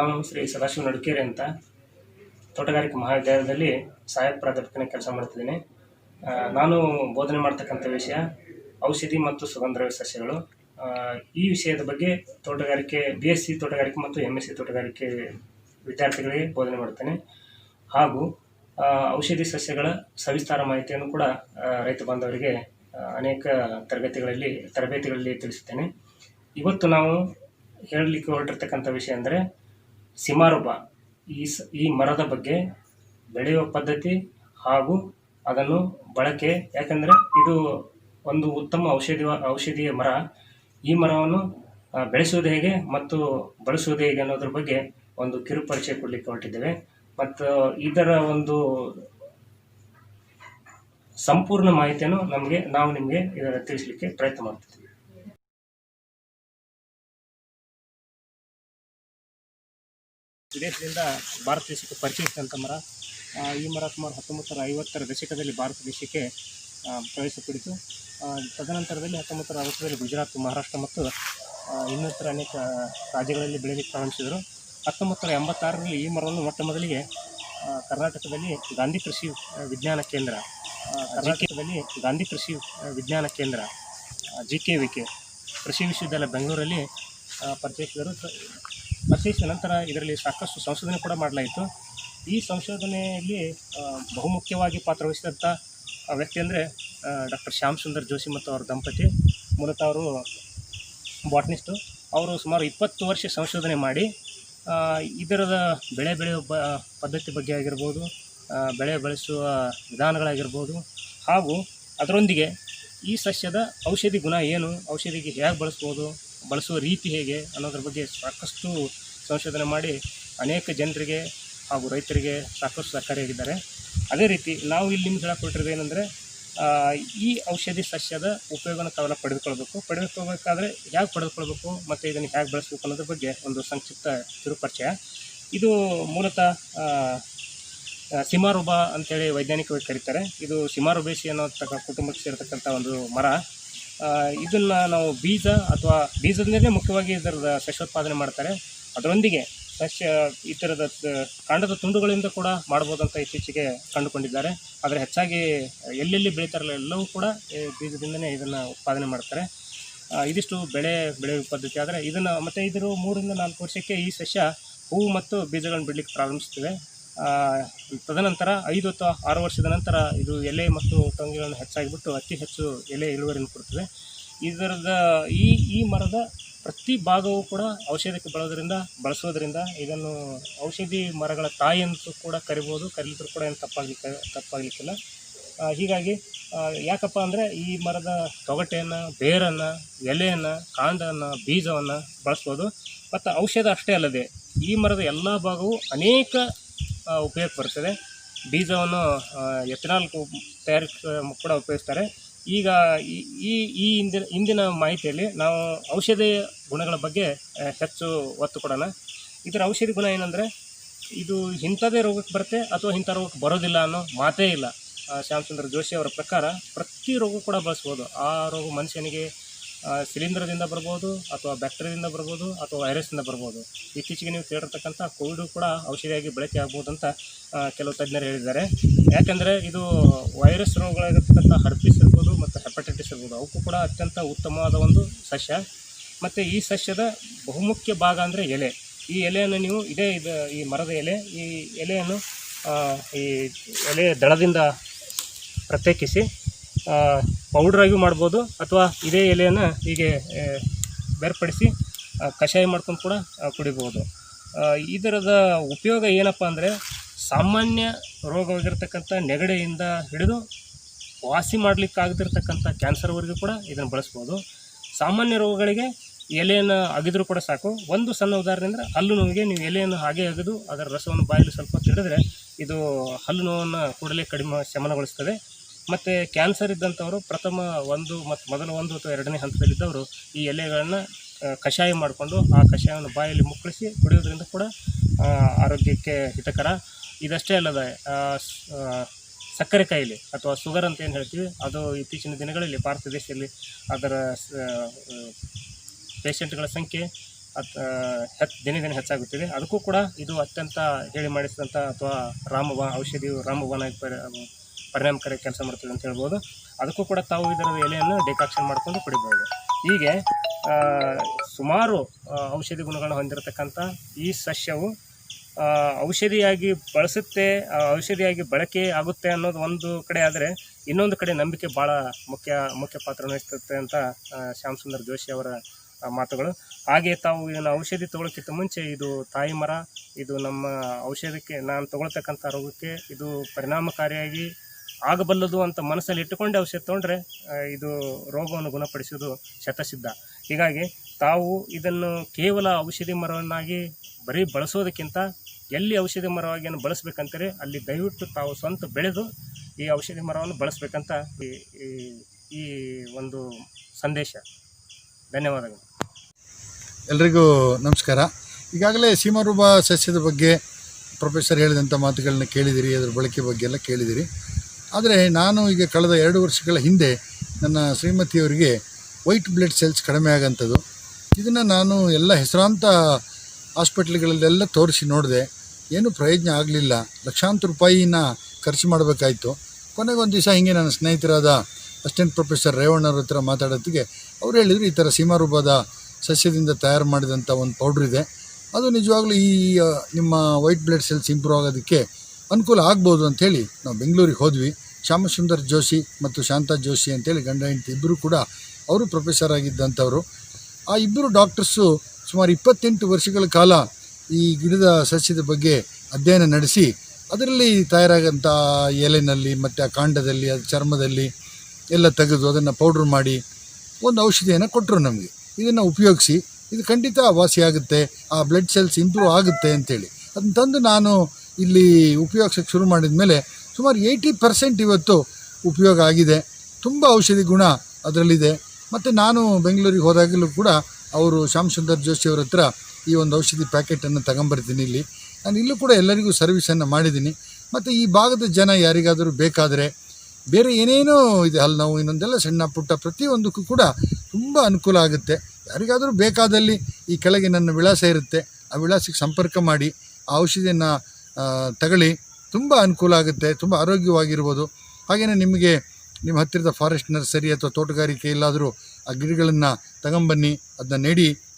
ನಾನು ಶ್ರೀ ಸದಾಶಿವ ನಡುಕೇರಿ ಅಂತ ತೋಟಗಾರಿಕೆ ಮಹಾವಿದ್ಯಾಲಯದಲ್ಲಿ ಸಹಾಯಕ ಪ್ರಾಧ್ಯಾಪಕನಾಗಿ ಕೆಲಸ ಮಾಡ್ತಿದ್ದೀನಿ. ನಾನು ಬೋಧನೆ ಮಾಡ್ತಕ್ಕಂಥ ವಿಷಯ ಔಷಧಿ ಮತ್ತು ಸುಗಂಧದ್ರವ್ಯ ಸಸ್ಯಗಳು. ಈ ವಿಷಯದ ಬಗ್ಗೆ ತೋಟಗಾರಿಕೆ BSc ತೋಟಗಾರಿಕೆ ಮತ್ತು MSc ತೋಟಗಾರಿಕೆ ವಿದ್ಯಾರ್ಥಿಗಳಿಗೆ ಬೋಧನೆ ಮಾಡ್ತೇನೆ. ಹಾಗೂ ಔಷಧಿ ಸಸ್ಯಗಳ ಸವಿಸ್ತಾರ ಮಾಹಿತಿಯನ್ನು ಕೂಡ ರೈತ ಬಾಂಧವರಿಗೆ ಅನೇಕ ತರಬೇತಿಗಳಲ್ಲಿ ತಿಳಿಸುತ್ತೇನೆ. ಇವತ್ತು ನಾವು ಹೇಳಲಿಕ್ಕೆ ಹೊರಟಿರ್ತಕ್ಕಂಥ ವಿಷಯ ಅಂದರೆ ಸಿಮಾರೊಬ್ಬ ಈ ಮರದ ಬಗ್ಗೆ, ಬೆಳೆಯುವ ಪದ್ಧತಿ ಹಾಗೂ ಅದನ್ನು ಬಳಕೆ. ಯಾಕಂದರೆ ಇದು ಒಂದು ಉತ್ತಮ ಔಷಧೀಯ ಮರ. ಈ ಮರವನ್ನು ಬೆಳೆಸುವುದು ಹೇಗೆ ಮತ್ತು ಬಳಸುವುದು ಹೇಗೆ ಅನ್ನೋದ್ರ ಬಗ್ಗೆ ಒಂದು ಕಿರು ಪರಿಚಯ ಕೊಡಲಿಕ್ಕೆ ಹೊರಟಿದ್ದೇವೆ. ಮತ್ತು ಇದರ ಒಂದು ಸಂಪೂರ್ಣ ಮಾಹಿತಿಯನ್ನು ನಾವು ನಿಮಗೆ ತಿಳಿಸಲಿಕ್ಕೆ ಪ್ರಯತ್ನ ಮಾಡ್ತಿದ್ದೀವಿ. ವಿದೇಶದಿಂದ ಭಾರತ ದೇಶಕ್ಕೆ ಪರಿಚಯಿಸಿದಂಥ ಮರ. ಈ ಮರ ಸುಮಾರು 1950ರ ದಶಕದಲ್ಲಿ ಭಾರತ ದೇಶಕ್ಕೆ ಪ್ರವೇಶ ಪಡಿತು. ತದನಂತರದಲ್ಲಿ 1960ರಲ್ಲಿ ಗುಜರಾತ್, ಮಹಾರಾಷ್ಟ್ರ ಮತ್ತು ಇನ್ನಿತರ ಅನೇಕ ರಾಜ್ಯಗಳಲ್ಲಿ ಬೆಳೆಯಲಿಕ್ಕೆ ಪ್ರಾರಂಭಿಸಿದರು. 1986ರಲ್ಲಿ ಈ ಮರವನ್ನು ಮೊಟ್ಟ ಮೊದಲಿಗೆ ಕರ್ನಾಟಕದಲ್ಲಿ ಗಾಂಧಿ ಕೃಷಿ ವಿಜ್ಞಾನ ಕೇಂದ್ರ GKVK ಕೃಷಿ ವಿಶ್ವವಿದ್ಯಾಲಯ ಬೆಂಗಳೂರಲ್ಲಿ ಪರಿಚಯಿಸಿದರು. ಪರಿಚಯಿಸಿದ ನಂತರ ಇದರಲ್ಲಿ ಸಾಕಷ್ಟು ಸಂಶೋಧನೆ ಕೂಡ ಮಾಡಲಾಯಿತು. ಈ ಸಂಶೋಧನೆಯಲ್ಲಿ ಬಹುಮುಖ್ಯವಾಗಿ ಪಾತ್ರವಹಿಸಿದಂಥ ವ್ಯಕ್ತಿ ಅಂದರೆ ಡಾಕ್ಟರ್ ಶ್ಯಾಮ್ ಸುಂದರ್ ಜೋಶಿ ಮತ್ತು ಅವರ ದಂಪತಿ. ಮೂಲತಃ ಅವರು ಬಾಟ್ನಿಸ್ಟು. ಅವರು ಸುಮಾರು 20 ವರ್ಷ ಸಂಶೋಧನೆ ಮಾಡಿ ಇದರದ ಬೆಳೆಯುವ ಪದ್ಧತಿ ಬಗ್ಗೆ ಆಗಿರ್ಬೋದು, ಬೆಳೆ ಬೆಳೆಸುವ ವಿಧಾನಗಳಾಗಿರ್ಬೋದು, ಹಾಗೂ ಅದರೊಂದಿಗೆ ಈ ಸಸ್ಯದ ಔಷಧಿ ಗುಣ ಏನು, ಔಷಧಿಗೆ ಹೇಗೆ ಬಳಸುವ ರೀತಿ ಹೇಗೆ ಅನ್ನೋದ್ರ ಬಗ್ಗೆ ಸಾಕಷ್ಟು ಸಂಶೋಧನೆ ಮಾಡಿ ಅನೇಕ ಜನರಿಗೆ ಹಾಗೂ ರೈತರಿಗೆ ಸಾಕಷ್ಟು ಸಹಕಾರಿಯಾಗಿದ್ದಾರೆ. ಅದೇ ರೀತಿ ನಾವು ಇಲ್ಲಿ ನಿಮ್ಗೆ ಹೇಳಕೊಟ್ಟಿರೋದು ಏನಂದರೆ, ಈ ಔಷಧಿ ಸಸ್ಯದ ಉಪಯೋಗನ ತಾವೆಲ್ಲ ಪಡೆದುಕೊಳ್ಬೇಕಾದ್ರೆ ಹೇಗೆ ಪಡೆದುಕೊಳ್ಬೇಕು ಮತ್ತು ಇದನ್ನು ಹೇಗೆ ಬಳಸಬೇಕು ಅನ್ನೋದ್ರ ಬಗ್ಗೆ ಒಂದು ಸಂಕ್ಷಿಪ್ತ ಕಿರುಪರಿಚಯ. ಇದು ಮೂಲತಃ ಸಿಮಾರೊಬ್ಬ ಅಂತೇಳಿ ವೈಜ್ಞಾನಿಕವಾಗಿ ಕರೀತಾರೆ. ಇದು ಸಿಮಾರೊಬೇಸಿ ಅನ್ನೋ ಕುಟುಂಬಕ್ಕೆ ಸೇರತಕ್ಕಂಥ ಒಂದು ಮರ. ಇದನ್ನು ನಾವು ಬೀಜದಿಂದಲೇ ಮುಖ್ಯವಾಗಿ ಇದರದ ಸಸ್ಯೋತ್ಪಾದನೆ ಮಾಡ್ತಾರೆ. ಅದರೊಂದಿಗೆ ಈ ಥರದ ಕಾಂಡದ ತುಂಡುಗಳಿಂದ ಕೂಡ ಮಾಡ್ಬೋದಂತ ಇತ್ತೀಚೆಗೆ ಕಂಡುಕೊಂಡಿದ್ದಾರೆ. ಆದರೆ ಹೆಚ್ಚಾಗಿ ಎಲ್ಲೆಲ್ಲಿ ಬೆಳೀತಾರಲ್ಲ ಎಲ್ಲವೂ ಕೂಡ ಬೀಜದಿಂದನೇ ಇದನ್ನು ಉತ್ಪಾದನೆ ಮಾಡ್ತಾರೆ. ಇದಿಷ್ಟು ಬೆಳೆಯುವ ಪದ್ಧತಿ. ಆದರೆ ಇದನ್ನು ಮತ್ತು ಇದ್ರ 3 ರಿಂದ 4 ವರ್ಷಕ್ಕೆ ಈ ಸಸ್ಯ ಹೂವು ಮತ್ತು ಬೀಜಗಳನ್ನು ಬಿಡಲಿಕ್ಕೆ ಪ್ರಾರಂಭಿಸ್ತದೆ. ತದನಂತರ 5 ಅಥವಾ 6 ವರ್ಷದ ನಂತರ ಇದು ಎಲೆ ಮತ್ತು ಟೊಂಗೆಗಳನ್ನು ಹೆಚ್ಚಾಗಿಬಿಟ್ಟು ಅತಿ ಹೆಚ್ಚು ಎಲೆ ಇಳುವರಿಯನ್ನು ಕೊಡ್ತದೆ. ಈ ಮರದ ಪ್ರತಿ ಭಾಗವೂ ಕೂಡ ಔಷಧಕ್ಕೆ ಬಳಸೋದ್ರಿಂದ ಇದನ್ನು ಔಷಧಿ ಮರಗಳ ತಾಯಿ ಅಂತೂ ಕೂಡ ಕರೀಲಿದ್ರು ಕೂಡ ಏನು ತಪ್ಪಾಗಲಿಕ್ಕಿಲ್ಲ. ಹೀಗಾಗಿ ಯಾಕಪ್ಪ ಅಂದರೆ ಈ ಮರದ ತೊಗಟೆಯನ್ನು, ಬೇರನ್ನು, ಎಲೆಯನ್ನು, ಕಾಂಡವನ್ನು, ಬೀಜವನ್ನು ಬಳಸ್ಬೋದು. ಮತ್ತು ಔಷಧ ಅಷ್ಟೇ ಅಲ್ಲದೆ ಈ ಮರದ ಎಲ್ಲ ಭಾಗವೂ ಅನೇಕ ಉಪಯೋಗಕ್ಕೆ ಬರ್ತದೆ. ಬೀಜವನ್ನು ಎಥೆನಾಲ್ ತಯಾರಿಕೆ ಕೂಡ ಉಪಯೋಗಿಸ್ತಾರೆ. ಈಗ ಈ ಇಂದಿನ ಮಾಹಿತಿಯಲ್ಲಿ ನಾವು ಔಷಧೀಯ ಗುಣಗಳ ಬಗ್ಗೆ ಹೆಚ್ಚು ಒತ್ತು ಕೊಡೋಣ. ಇದರ ಔಷಧಿ ಗುಣ ಏನಂದರೆ, ಇದು ಇಂಥದೇ ರೋಗಕ್ಕೆ ಬರುತ್ತೆ ಅಥವಾ ಇಂಥ ರೋಗಕ್ಕೆ ಬರೋದಿಲ್ಲ ಅನ್ನೋ ಮಾತೇ ಇಲ್ಲ. ಶ್ಯಾಮ್ ಸುಂದರ್ ಜೋಶಿ ಅವರ ಪ್ರಕಾರ ಪ್ರತಿ ರೋಗ ಕೂಡ ಬಳಸ್ಬೋದು. ಆ ರೋಗ ಮನುಷ್ಯನಿಗೆ ಶಿಲೀಂಧ್ರದಿಂದ ಬರ್ಬೋದು, ಅಥವಾ ಬ್ಯಾಕ್ಟೀರಿಯಾದಿಂದ ಬರ್ಬೋದು, ಅಥವಾ ವೈರಸ್ಸಿಂದ ಬರ್ಬೋದು. ಇತ್ತೀಚೆಗೆ ನೀವು ಕೇಳಿರ್ತಕ್ಕಂಥ ಕೋವಿಡ್ ಕೂಡ ಔಷಧಿಯಾಗಿ ಬಳಕೆ ಆಗ್ಬೋದು ಅಂತ ಕೆಲವು ತಜ್ಞರು ಹೇಳಿದ್ದಾರೆ. ಯಾಕೆಂದರೆ ಇದು ವೈರಸ್ ರೋಗಗಳಾಗಿರ್ತಕ್ಕಂಥ ಹರ್ಪಿಸ್ ಇರ್ಬೋದು ಮತ್ತು ಹೆಪಟೈಟಿಸ್ ಇರ್ಬೋದು, ಅವಕ್ಕೂ ಕೂಡ ಅತ್ಯಂತ ಉತ್ತಮವಾದ ಒಂದು ಸಸ್ಯ. ಮತ್ತು ಈ ಸಸ್ಯದ ಬಹುಮುಖ್ಯ ಭಾಗ ಅಂದರೆ ಎಲೆ. ಈ ಎಲೆಯನ್ನು ನೀವು ಈ ಮರದ ಈ ಎಲೆಯನ್ನು ಈ ಎಲೆಯ ದಳದಿಂದ ಪ್ರತ್ಯೇಕಿಸಿ ಪೌಡ್ರಾಗಿ ಮಾಡ್ಬೋದು, ಅಥವಾ ಇದೇ ಎಲೆಯನ್ನು ಹೀಗೆ ಬೇರ್ಪಡಿಸಿ ಕಷಾಯ ಮಾಡ್ಕೊಂಡು ಕೂಡ ಕುಡಿಬೋದು. ಇದರದ ಉಪಯೋಗ ಏನಪ್ಪ ಅಂದರೆ, ಸಾಮಾನ್ಯ ರೋಗವಾಗಿರ್ತಕ್ಕಂಥ ನೆಗಡೆಯಿಂದ ಹಿಡಿದು ವಾಸಿ ಮಾಡಲಿಕ್ಕಾಗದಿರ್ತಕ್ಕಂಥ ಕ್ಯಾನ್ಸರ್ವರೆಗೂ ಕೂಡ ಇದನ್ನು ಬಳಸ್ಬೋದು. ಸಾಮಾನ್ಯ ರೋಗಗಳಿಗೆ ಎಲೆಯನ್ನು ಅಗಿದ್ರೂ ಕೂಡ ಸಾಕು. ಒಂದು ಸಣ್ಣ ಉದಾಹರಣೆ ಅಂದರೆ, ಹಲ್ಲು ನೋವಿಗೆ ನೀವು ಎಲೆಯನ್ನು ಹಾಗೆ ಅಗೆದು ಅದರ ರಸವನ್ನು ಬಾಯಲ್ಲಿ ಸ್ವಲ್ಪ ತಿಡಿದ್ರೆ ಇದು ಹಲ್ಲು ನೋವನ್ನು ಕೂಡಲೇ ಶಮನಗೊಳಿಸ್ತದೆ. ಮತ್ತು ಕ್ಯಾನ್ಸರ್ ಇದ್ದಂಥವರು ಮೊದಲ 1 ಅಥವಾ 2ನೇ ಹಂತದಲ್ಲಿದ್ದವರು ಈ ಎಲೆಗಳನ್ನು ಕಷಾಯ ಮಾಡಿಕೊಂಡು ಆ ಕಷಾಯವನ್ನು ಬಾಯಲ್ಲಿ ಮುಕ್ಕಳಿಸಿ ಕುಡಿಯೋದ್ರಿಂದ ಕೂಡ ಆರೋಗ್ಯಕ್ಕೆ ಹಿತಕರ. ಇದಷ್ಟೇ ಅಲ್ಲದೆ ಸಕ್ಕರೆ ಕಾಯಿಲೆ ಅಥವಾ ಶುಗರ್ ಅಂತ ಏನು ಹೇಳ್ತೀವಿ, ಅದು ಇತ್ತೀಚಿನ ದಿನಗಳಲ್ಲಿ ಭಾರತ ದೇಶದಲ್ಲಿ ಅದರ ಪೇಷಂಟ್ಗಳ ಸಂಖ್ಯೆ ದಿನೇ ದಿನೇ ಹೆಚ್ಚಾಗುತ್ತಿದೆ. ಅದಕ್ಕೂ ಕೂಡ ಇದು ಅತ್ಯಂತ ಹೇಳಿ ಮಾಡಿಸಿದಂಥ ಅಥವಾ ರಾಮಬಾಣ ಪರಿಣಾಮಕಾರಿ ಕೆಲಸ ಮಾಡ್ತದೆ ಅಂತ ಹೇಳ್ಬೋದು. ಅದಕ್ಕೂ ಕೂಡ ತಾವು ಇದರ ಎಲೆಯನ್ನು ಡಿಕಾಕ್ಷನ್ ಮಾಡಿಕೊಂಡು ಕುಡಿಬೋದು. ಹೀಗೆ ಸುಮಾರು ಔಷಧಿ ಗುಣಗಳನ್ನು ಹೊಂದಿರತಕ್ಕಂಥ ಈ ಸಸ್ಯವು ಔಷಧಿಯಾಗಿ ಔಷಧಿಯಾಗಿ ಬಳಕೆ ಆಗುತ್ತೆ ಅನ್ನೋದು ಒಂದು ಕಡೆ ಆದರೆ, ಇನ್ನೊಂದು ಕಡೆ ನಂಬಿಕೆ ಭಾಳ ಮುಖ್ಯ ಪಾತ್ರ ವಹಿಸುತ್ತೆ ಅಂತ ಶ್ಯಾಮ್ ಸುಂದರ್ ಜೋಶಿ ಅವರ ಮಾತುಗಳು. ಹಾಗೆ ತಾವು ಇದನ್ನು ಔಷಧಿ ತೊಗೊಳೋಕ್ಕಿಂತ ಮುಂಚೆ ಇದು ತಾಯಿ ಮರ, ಇದು ನಮ್ಮ ಔಷಧಕ್ಕೆ ನಾನು ತೊಗೊಳ್ತಕ್ಕಂಥ ರೋಗಕ್ಕೆ ಇದು ಪರಿಣಾಮಕಾರಿಯಾಗಿ ಆಗಬಲ್ಲದು ಅಂತ ಮನಸ್ಸಲ್ಲಿ ಇಟ್ಟುಕೊಂಡೆ ಔಷಧಿ ತೊಗೊಂಡ್ರೆ ಇದು ರೋಗವನ್ನು ಗುಣಪಡಿಸುವುದು ಶತಸಿದ್ಧ. ಹೀಗಾಗಿ ತಾವು ಇದನ್ನು ಕೇವಲ ಔಷಧಿ ಮರವನ್ನಾಗಿ ಬರೀ ಬಳಸೋದಕ್ಕಿಂತ ಎಲ್ಲಿ ಔಷಧಿ ಮರವಾಗಿ ಬಳಸಬೇಕಂತಾರೆ ಅಲ್ಲಿ ದಯವಿಟ್ಟು ತಾವು ಸ್ವಂತ ಬೆಳೆದು ಈ ಔಷಧಿ ಮರವನ್ನು ಬಳಸಬೇಕಂತ ಈ ಒಂದು ಸಂದೇಶ. ಧನ್ಯವಾದಗಳು. ಎಲ್ರಿಗೂ ನಮಸ್ಕಾರ. ಈಗಾಗಲೇ ಸೀಮಾರೂಪ ಸಸ್ಯದ ಬಗ್ಗೆ ಪ್ರೊಫೆಸರ್ ಹೇಳಿದಂಥ ಮಾತುಗಳನ್ನ ಕೇಳಿದಿರಿ, ಅದರ ಬಳಕೆ ಬಗ್ಗೆ ಎಲ್ಲ ಕೇಳಿದಿರಿ. ಆದರೆ ನಾನು ಈಗ ಕಳೆದ 2 ವರ್ಷಗಳ ಹಿಂದೆ ನನ್ನ ಶ್ರೀಮತಿಯವರಿಗೆ ವೈಟ್ ಬ್ಲಡ್ ಸೆಲ್ಸ್ ಕಡಿಮೆ ಆಗೋಂಥದ್ದು. ಇದನ್ನು ನಾನು ಎಲ್ಲ ಹೆಸರಾಂತ ಹಾಸ್ಪಿಟ್ಲ್ಗಳಲ್ಲೆಲ್ಲ ತೋರಿಸಿ ನೋಡಿದೆ, ಏನೂ ಪ್ರಯೋಜನ ಆಗಲಿಲ್ಲ. ಲಕ್ಷಾಂತರ ರೂಪಾಯಿನ ಖರ್ಚು ಮಾಡಬೇಕಾಯಿತು. ಕೊನೆಗೊಂದು ದಿವಸ ಹಿಂಗೆ ನನ್ನ ಸ್ನೇಹಿತರಾದ ಅಸಿಸ್ಟೆಂಟ್ ಪ್ರೊಫೆಸರ್ ರೇವಣ್ಣವ್ರ ಹತ್ರ ಮಾತಾಡೋತ್ತಿಗೆ ಅವ್ರು ಹೇಳಿದರು, ಈ ಥರ ಸೀಮಾರೂಪದ ಸಸ್ಯದಿಂದ ತಯಾರು ಮಾಡಿದಂಥ ಒಂದು ಪೌಡ್ರ್ ಇದೆ, ಅದು ನಿಜವಾಗ್ಲೂ ಈ ನಿಮ್ಮ ವೈಟ್ ಬ್ಲಡ್ ಸೆಲ್ಸ್ ಇಂಪ್ರೂವ್ ಆಗೋದಕ್ಕೆ ಅನುಕೂಲ ಆಗ್ಬೋದು ಅಂಥೇಳಿ ನಾವು ಬೆಂಗಳೂರಿಗೆ ಹೋದ್ವಿ. ಶ್ಯಾಮಸುಂದರ್ ಜೋಶಿ ಮತ್ತು ಶಾಂತಾ ಜೋಶಿ ಅಂತೇಳಿ ಗಂಡ ಹೆಂಡತಿ ಇಬ್ಬರು ಕೂಡ ಅವರು ಪ್ರೊಫೆಸರ್ ಆಗಿದ್ದಂಥವರು. ಆ ಇಬ್ಬರು ಡಾಕ್ಟರ್ಸು ಸುಮಾರು 28 ವರ್ಷಗಳ ಕಾಲ ಈ ಗಿಡದ ಸಸ್ಯದ ಬಗ್ಗೆ ಅಧ್ಯಯನ ನಡೆಸಿ ಅದರಲ್ಲಿ ತಯಾರಾಗಂಥ ಎಲೆನಲ್ಲಿ ಮತ್ತು ಆ ಕಾಂಡದಲ್ಲಿ ಅದು ಚರ್ಮದಲ್ಲಿ ಎಲ್ಲ ತೆಗೆದು ಅದನ್ನು ಪೌಡ್ರ್ ಮಾಡಿ ಒಂದು ಔಷಧಿಯನ್ನು ಕೊಟ್ಟರು ನಮಗೆ. ಇದನ್ನು ಉಪಯೋಗಿಸಿ ಇದು ಖಂಡಿತ ವಾಸಿಯಾಗುತ್ತೆ, ಆ ಬ್ಲಡ್ ಸೆಲ್ಸ್ ಇಂಪ್ರೂವ್ ಆಗುತ್ತೆ ಅಂಥೇಳಿ ಅದನ್ನು ತಂದು ನಾನು ಇಲ್ಲಿ ಉಪಯೋಗಿಸೋಕ್ಕೆ ಶುರು ಮಾಡಿದ ಮೇಲೆ ಸುಮಾರು 80% ಇವತ್ತು ಉಪಯೋಗ ಆಗಿದೆ. ತುಂಬ ಔಷಧಿ ಗುಣ ಅದರಲ್ಲಿದೆ. ಮತ್ತು ನಾನು ಬೆಂಗಳೂರಿಗೆ ಹೋದಾಗಲೂ ಕೂಡ ಅವರು ಶ್ಯಾಮ್ ಸುಂದರ್ ಜೋಶಿ ಅವ್ರ ಹತ್ರ ಈ ಒಂದು ಔಷಧಿ ಪ್ಯಾಕೆಟನ್ನು ತಗೊಂಬರ್ತೀನಿ. ನಾನು ಇಲ್ಲೂ ಕೂಡ ಎಲ್ಲರಿಗೂ ಸರ್ವಿಸನ್ನು ಮಾಡಿದ್ದೀನಿ. ಮತ್ತು ಈ ಭಾಗದ ಜನ ಯಾರಿಗಾದರೂ ಬೇಕಾದರೆ ಬೇರೆ ಏನೇನೋ ಇದೆ, ಹಲ್ಲು ಇನ್ನೊಂದೆಲ್ಲ ಸಣ್ಣ ಪುಟ್ಟ ಪ್ರತಿಯೊಂದಕ್ಕೂ ಕೂಡ ತುಂಬ ಅನುಕೂಲ ಆಗುತ್ತೆ. ಯಾರಿಗಾದರೂ ಬೇಕಾದಲ್ಲಿ ಈ ಕೆಳಗೆ ನನ್ನ ವಿಳಾಸ ಇರುತ್ತೆ, ಆ ವಿಳಾಸಕ್ಕೆ ಸಂಪರ್ಕ ಮಾಡಿ ಆ ಔಷಧಿಯನ್ನು ತಗೊಳ್ಳಿ. ತುಂಬ ಅನುಕೂಲ ಆಗುತ್ತೆ, ತುಂಬ ಆರೋಗ್ಯವಾಗಿರ್ಬೋದು. ಹಾಗೆಯೇ ನಿಮಗೆ ನಿಮ್ಮ ಹತ್ತಿರದ ಫಾರೆಸ್ಟ್ ನರ್ಸರಿ ಅಥವಾ ತೋಟಗಾರಿಕೆ ಎಲ್ಲಾದರೂ ಆ ಗಿಡಗಳನ್ನು ತಗೊಂಬನ್ನಿ, ಅದನ್ನ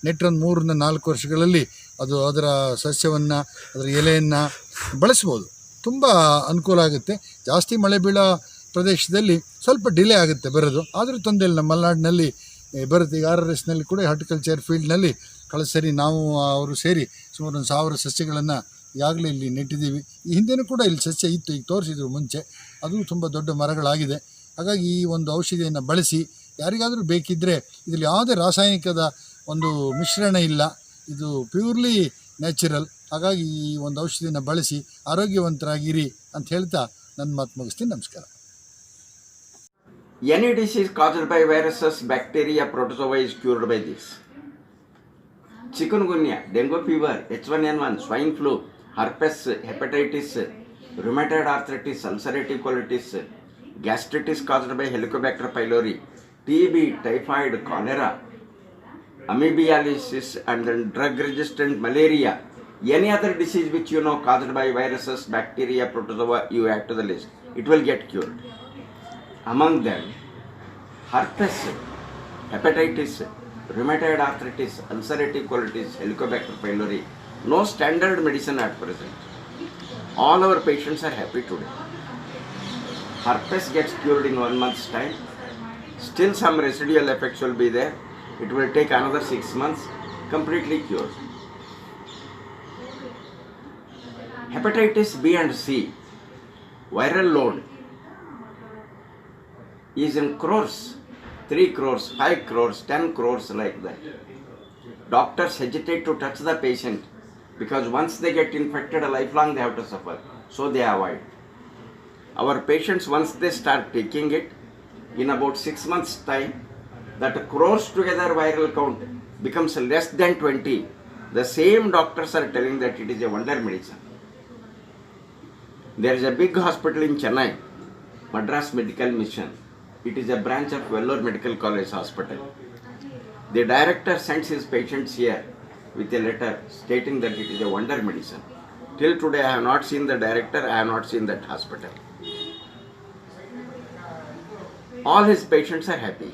ನೆಟ್ಟೊಂದು 3-4 ವರ್ಷಗಳಲ್ಲಿ ಅದು ಅದರ ಸಸ್ಯವನ್ನು ಅದರ ಎಲೆಯನ್ನು ಬಳಸ್ಬೋದು. ತುಂಬ ಅನುಕೂಲ ಆಗುತ್ತೆ. ಜಾಸ್ತಿ ಮಳೆ ಬೀಳೋ ಪ್ರದೇಶದಲ್ಲಿ ಸ್ವಲ್ಪ ಡಿಲೇ ಆಗುತ್ತೆ ಬರೋದು, ಆದರೂ ತೊಂದರೆ ಇಲ್ಲ. ನಮ್ಮ ಮಲೆನಾಡಿನಲ್ಲಿ ಬರುತ್ತೆ. ಈಗ RRS ನಲ್ಲಿ ಕೂಡ ಹಾರ್ಟಿಕಲ್ಚರ್ ಫೀಲ್ಡ್ನಲ್ಲಿ ಕಳೆದ ಸರಿ ನಾವು ಅವರು ಸೇರಿ ಸುಮಾರು 1000 ಸಸ್ಯಗಳನ್ನು ಈಗಾಗಲೇ ಇಲ್ಲಿ ನೆಟ್ಟಿದ್ದೀವಿ. ಈ ಹಿಂದೆನೂ ಕೂಡ ಇಲ್ಲಿ ಸಸ್ಯ ಇತ್ತು, ಈಗ ತೋರಿಸಿದ್ರು ಮುಂಚೆ, ಅದು ತುಂಬ ದೊಡ್ಡ ಮರಗಳಾಗಿದೆ. ಹಾಗಾಗಿ ಈ ಒಂದು ಔಷಧಿಯನ್ನು ಬಳಸಿ ಯಾರಿಗಾದರೂ ಬೇಕಿದ್ದರೆ ಇದರಲ್ಲಿ ಯಾವುದೇ ರಾಸಾಯನಿಕದ ಒಂದು ಮಿಶ್ರಣ ಇಲ್ಲ, ಇದು ಪ್ಯೂರ್ಲಿ ನ್ಯಾಚುರಲ್. ಹಾಗಾಗಿ ಈ ಒಂದು ಔಷಧಿಯನ್ನು ಬಳಸಿ ಆರೋಗ್ಯವಂತರಾಗಿರಿ ಅಂತ ಹೇಳ್ತಾ ನನ್ನ ಮಾತು ಮುಗಿಸ್ತೀನಿ. ನಮಸ್ಕಾರ. Any disease caused by viruses, bacteria, protozoa is cured by this. Chikungunya, dengue fever, H1N1, swine flu, herpes, hepatitis, rheumatoid arthritis, ulcerative colitis, gastritis caused by Helicobacter pylori, TB, typhoid, cholera, amoebiasis, and then drug-resistant malaria. Any other disease which you know caused by viruses, bacteria, protozoa, you add to the list. It will get cured. Among them, herpes, hepatitis, rheumatoid arthritis, ulcerative colitis, Helicobacter pylori, no standard medicine at present. All our patients are happy today. Herpes gets cured in 1 month's time. Still some residual effects will be there. It will take another 6 months, completely cured. Hepatitis B and C, viral load is in crores, 3 crores, 5 crores, 10 crores, like that. Doctors hesitate to touch the patient because once they get infected, a lifelong they have to suffer. So they avoid. Our patients, once they start taking it, in about 6 months' time, that crores together viral count becomes less than 20. The same doctors are telling that it is a wonder medicine. There is a big hospital in Chennai, Madras Medical Mission. It is a branch of Vellore Medical College Hospital. The director sends his patients here with a letter stating that it is a wonder medicine. Till today, I have not seen the director, I have not seen that hospital. All his patients are happy.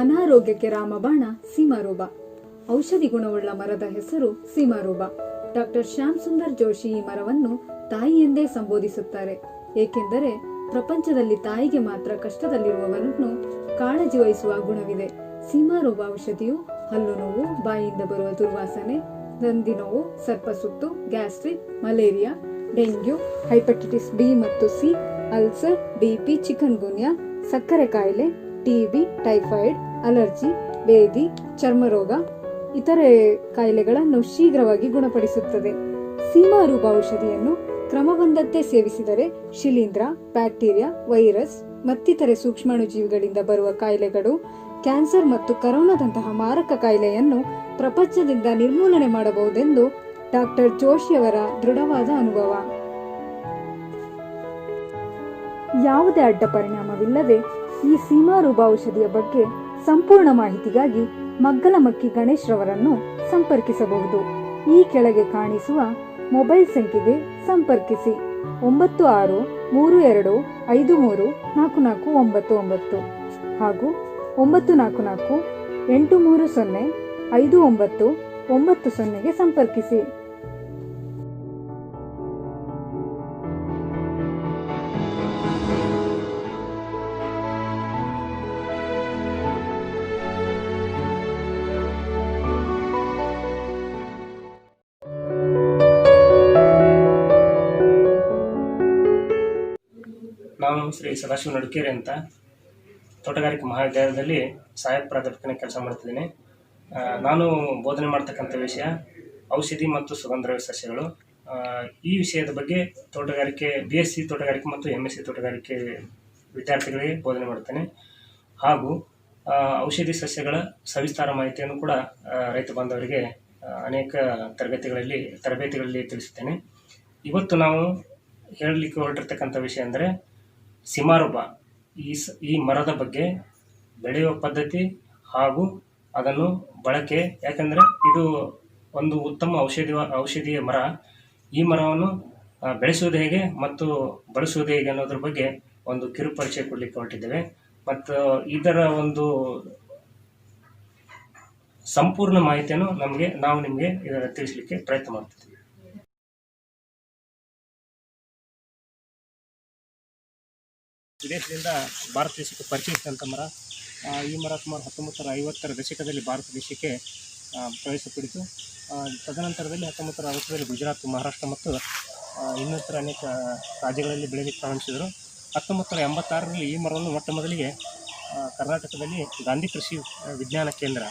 ಅನಾರೋಗ್ಯಕ್ಕೆ ರಾಮಬಾಣ ಸೀಮಾರೋಬ. ಔಷಧಿ ಗುಣವುಳ್ಳ ಮರದ ಹೆಸರು ಸೀಮಾರೋಬ. Doctor Shyam Sundar Joshi ಈ ಮರವನ್ನು ತಾಯಿ ಎಂದೇ ಸಂಬೋಧಿಸುತ್ತಾರೆ. ಏಕೆಂದರೆ ಪ್ರಪಂಚದಲ್ಲಿ ತಾಯಿಗೆ ಮಾತ್ರ ಕಷ್ಟದಲ್ಲಿರುವವರನ್ನು ಕಾಳಜಿ ವಹಿಸುವ ಗುಣವಿದೆ. ಸೀಮಾರೋಬ ಔಷಧಿಯು ಹಲ್ಲು ನೋವು, ಬಾಯಿಯಿಂದ ಬರುವ ದುರ್ವಾಸನೆ, ದಂದಿ ನೋವು, ಸರ್ಪಸುತ್ತು, gastric, malaria, dengue, hepatitis B ಮತ್ತು C, ulcer, BP, chikungunya, ಸಕ್ಕರೆ ಕಾಯಿಲೆ, ಟಿಬಿ, ಟೈಫಾಯ್ಡ್, ಅಲರ್ಜಿ, ಬೇದಿ, ಚರ್ಮರೋಗ, ಇತರೆ ಕಾಯಿಲೆಗಳನ್ನು ಶೀಘ್ರವಾಗಿ ಗುಣಪಡಿಸುತ್ತದೆ. ಸೀಮಾರೂಪ ಔಷಧಿಯನ್ನು ಕ್ರಮಬಂಧತೆ ಸೇವಿಸಿದರೆ ಶಿಲೀಂಧ್ರ, ಬ್ಯಾಕ್ಟೀರಿಯಾ, ವೈರಸ್ ಮತ್ತಿತರೆ ಸೂಕ್ಷ್ಮಾಣುಜೀವಿಗಳಿಂದ ಬರುವ ಕಾಯಿಲೆಗಳು, ಕ್ಯಾನ್ಸರ್ ಮತ್ತು ಕರೋನಾದಂತಹ ಮಾರಕ ಕಾಯಿಲೆಯನ್ನು ಪ್ರಪಂಚದಿಂದ ನಿರ್ಮೂಲನೆ ಮಾಡಬಹುದೆಂದು ಡಾಕ್ಟರ್ ಜೋಶಿಯವರ ದೃಢವಾದ ಅನುಭವ. ಯಾವುದೇ ಅಡ್ಡ ಪರಿಣಾಮವಿಲ್ಲದೆ ಈ ಸೀಮಾರೂಪ ಔಷಧಿಯ ಬಗ್ಗೆ ಸಂಪೂರ್ಣ ಮಾಹಿತಿಗಾಗಿ ಮಗ್ಗಲಮಕ್ಕಿ ಗಣೇಶ್ ರವರನ್ನು ಸಂಪರ್ಕಿಸಬಹುದು. ಈ ಕೆಳಗೆ ಕಾಣಿಸುವ ಮೊಬೈಲ್ ಸಂಖ್ಯೆಗೆ ಸಂಪರ್ಕಿಸಿ. 9632534499 ಹಾಗೂ 9448305990ಗೆ ಸಂಪರ್ಕಿಸಿ. ನಾನು ಶ್ರೀ ಸದಾಶಿವ ನಡುಕೇರಿ ಅಂತ ತೋಟಗಾರಿಕೆ ಮಹಾವಿದ್ಯಾಲಯದಲ್ಲಿ ಸಹಾಯಕ ಪ್ರಾಧ್ಯಾಪಕನ ಕೆಲಸ ಮಾಡ್ತಿದ್ದೀನಿ. ನಾನು ಬೋಧನೆ ಮಾಡ್ತಕ್ಕಂಥ ವಿಷಯ ಔಷಧಿ ಮತ್ತು ಸುಗಂಧದ್ರವ್ಯ ಸಸ್ಯಗಳು. ಈ ವಿಷಯದ ಬಗ್ಗೆ ತೋಟಗಾರಿಕೆ BSc ತೋಟಗಾರಿಕೆ ಮತ್ತು MSc ತೋಟಗಾರಿಕೆ ವಿದ್ಯಾರ್ಥಿಗಳಿಗೆ ಬೋಧನೆ ಮಾಡ್ತೇನೆ. ಹಾಗೂ ಔಷಧಿ ಸಸ್ಯಗಳ ಸವಿಸ್ತಾರ ಮಾಹಿತಿಯನ್ನು ಕೂಡ ರೈತ ಬಾಂಧವರಿಗೆ ಅನೇಕ ತರಬೇತಿಗಳಲ್ಲಿ ತಿಳಿಸುತ್ತೇನೆ. ಇವತ್ತು ನಾವು ಹೇಳಲಿಕ್ಕೆ ಹೊರಟಿರ್ತಕ್ಕಂಥ ವಿಷಯ ಅಂದರೆ ಸೀಮಾರೂಪ. ಈ ಮರದ ಬಗ್ಗೆ ಬೆಳೆಯುವ ಪದ್ಧತಿ ಹಾಗೂ ಅದನ್ನು ಬಳಕೆ. ಯಾಕಂದರೆ ಇದು ಒಂದು ಉತ್ತಮ ಔಷಧಿಯ ಮರ. ಈ ಮರವನ್ನು ಬೆಳೆಸುವುದು ಹೇಗೆ ಮತ್ತು ಬಳಸುವುದು ಹೇಗೆ ಅನ್ನೋದ್ರ ಬಗ್ಗೆ ಒಂದು ಕಿರು ಪರಿಚಯ ಕೊಡಲಿಕ್ಕೆ ಹೊರಟಿದ್ದೇವೆ. ಮತ್ತು ಇದರ ಒಂದು ಸಂಪೂರ್ಣ ಮಾಹಿತಿಯನ್ನು ನಾವು ನಿಮಗೆ ತಿಳಿಸಲಿಕ್ಕೆ ಪ್ರಯತ್ನ ಮಾಡ್ತಿದ್ದೀವಿ. ವಿದೇಶದಿಂದ ಭಾರತ ದೇಶಕ್ಕೆ ಪರಿಚಯಿಸಿದಂಥ ಮರ. ಈ ಮರ ಸುಮಾರು 1950ರ ದಶಕದಲ್ಲಿ ಭಾರತ ದೇಶಕ್ಕೆ ಪ್ರವೇಶ ಪಡಿತು. ತದನಂತರದಲ್ಲಿ 1960ರಲ್ಲಿ ಗುಜರಾತ್, ಮಹಾರಾಷ್ಟ್ರ ಮತ್ತು ಇನ್ನಿತರ ಅನೇಕ ರಾಜ್ಯಗಳಲ್ಲಿ ಬೆಳೆಯಲಿಕ್ಕೆ ಪ್ರಾರಂಭಿಸಿದರು. 1986ರಲ್ಲಿ ಈ ಮರವನ್ನು ಮೊಟ್ಟ ಮೊದಲಿಗೆ ಕರ್ನಾಟಕದಲ್ಲಿ ಗಾಂಧಿ ಕೃಷಿ ವಿಜ್ಞಾನ ಕೇಂದ್ರ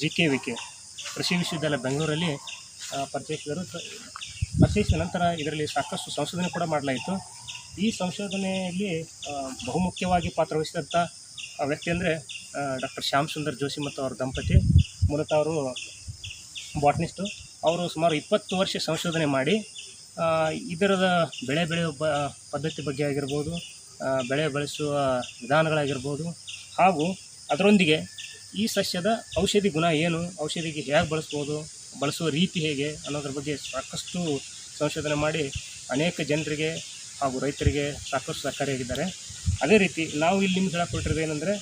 GKVK ಕೃಷಿ ವಿಶ್ವವಿದ್ಯಾಲಯ ಬೆಂಗಳೂರಲ್ಲಿ ಪರಿಚಯಿಸಿದರು. ಪರಿಚಯಿಸಿದ ನಂತರ ಇದರಲ್ಲಿ ಸಾಕಷ್ಟು ಸಂಶೋಧನೆ ಕೂಡ ಮಾಡಲಾಯಿತು. ಈ ಸಂಶೋಧನೆಯಲ್ಲಿ ಬಹುಮುಖ್ಯವಾಗಿ ಪಾತ್ರವಹಿಸಿದಂಥ ವ್ಯಕ್ತಿ ಅಂದರೆ ಡಾಕ್ಟರ್ ಶ್ಯಾಮ್ ಸುಂದರ್ ಜೋಶಿ ಮತ್ತು ಅವರ ದಂಪತಿ. ಮೂಲತಃ ಅವರು ಬಾಟ್ನಿಸ್ಟು. ಅವರು ಸುಮಾರು 20 ವರ್ಷ ಸಂಶೋಧನೆ ಮಾಡಿ ಇದರದ ಬೆಳೆಯುವ ಪದ್ಧತಿ ಬಗ್ಗೆ ಆಗಿರ್ಬೋದು, ಬೆಳೆ ಬೆಳೆಸುವ ವಿಧಾನಗಳಾಗಿರ್ಬೋದು, ಹಾಗೂ ಅದರೊಂದಿಗೆ ಈ ಸಸ್ಯದ ಔಷಧಿ ಗುಣ ಏನು, ಔಷಧಿಗೆ ಹೇಗೆ ಬಳಸುವ ರೀತಿ ಹೇಗೆ ಅನ್ನೋದ್ರ ಬಗ್ಗೆ ಸಾಕಷ್ಟು ಸಂಶೋಧನೆ ಮಾಡಿ ಅನೇಕ ಜನರಿಗೆ ಹಾಗೂ ರೈತರಿಗೆ ಸಾಕಷ್ಟು ಸಹಕಾರಿಯಾಗಿದ್ದಾರೆ. ಅದೇ ರೀತಿ ನಾವು ಇಲ್ಲಿ ನಿಮ್ಗೆ ಹೇಳಕೊಟ್ಟಿರೋದು ಏನಂದರೆ